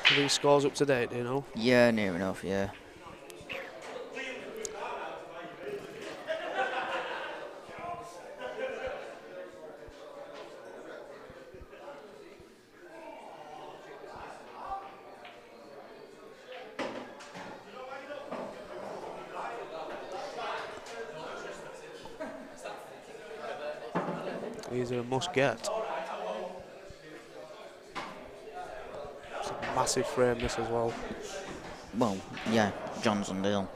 are these scores up to date, do you know? Yeah, near enough, yeah. These are a must get. It's a massive frame, this as well. Well, yeah, John's on deal.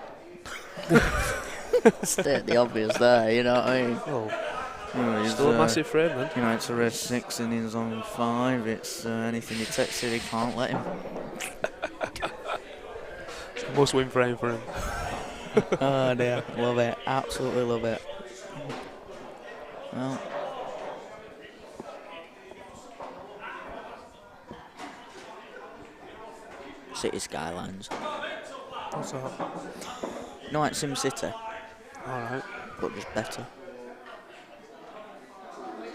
State the obvious there, you know what I mean? Oh, You know, still a massive frame then. You know, it's a race 6 and he's on 5. It's anything he takes it, he can't let him. It's a must-win frame for him. Oh dear, love it, absolutely love it. Well, City Skylines. What's that? No, like SimCity, Alright. but just better.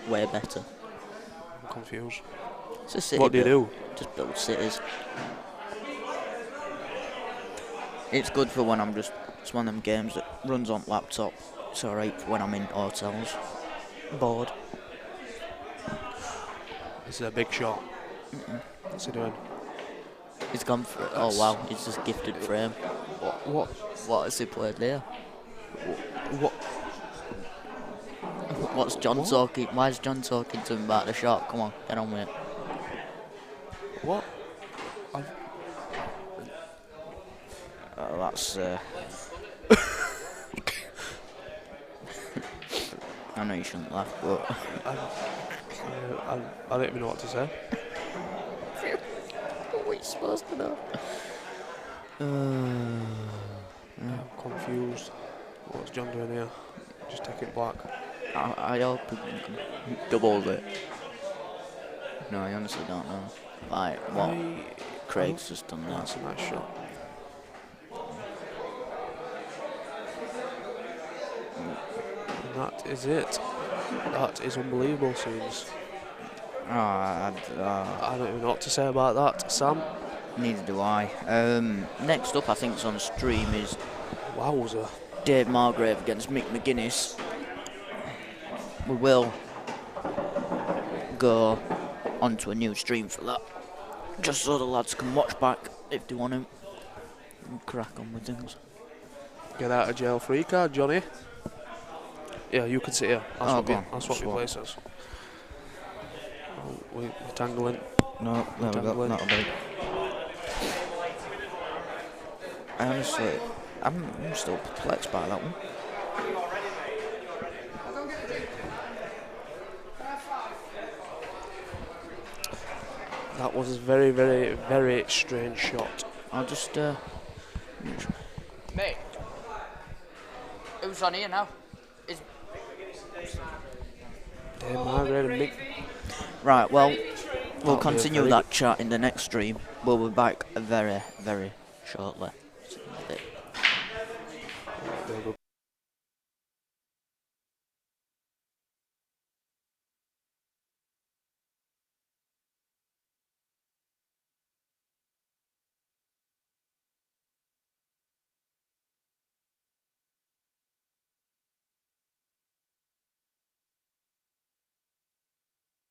Way better. I'm confused. It's a city What do you build. do? Just build cities. It's good for when it's one of them games that runs on laptop. It's alright for when I'm in hotels. Bored. This is a big shot. What's he doing? He's gone for it. Oh wow, he's just gifted frame. What has he played there? What? What's John What? talking? Why is John talking to him about the shot? Come on, get on with it. What? That's. I know you shouldn't laugh, but I don't even know what to say. what are you supposed to know? I'm confused. What's John doing here? Just taking black. I hope he doubled it. No, I honestly don't know. Like what Craig's just done that. That's a nice shot. And that is it. That is unbelievable scenes. I don't even know what to say about that. Sam? Neither do I. Next up, I think it's on stream is Wowzer. Dave Margrave against Mick McGuinness. We will go onto a new stream for that, just so the lads can watch back if they want to and crack on with things. Get out of jail free card, Johnny. Yeah, you can sit here. I'll Oh, swap go you. on. I'll swap you Swap. places. Oh, we're tangling. No, there we go. Tangling. That'll do. Honestly, I'm still perplexed by that one. That was a very, very, very strange shot. I'll just Mate. Who's on here now? Is Maher and Mick. right. Well, we'll That'll be a continue very that chat in the next stream. We'll be back very, very shortly. They'll go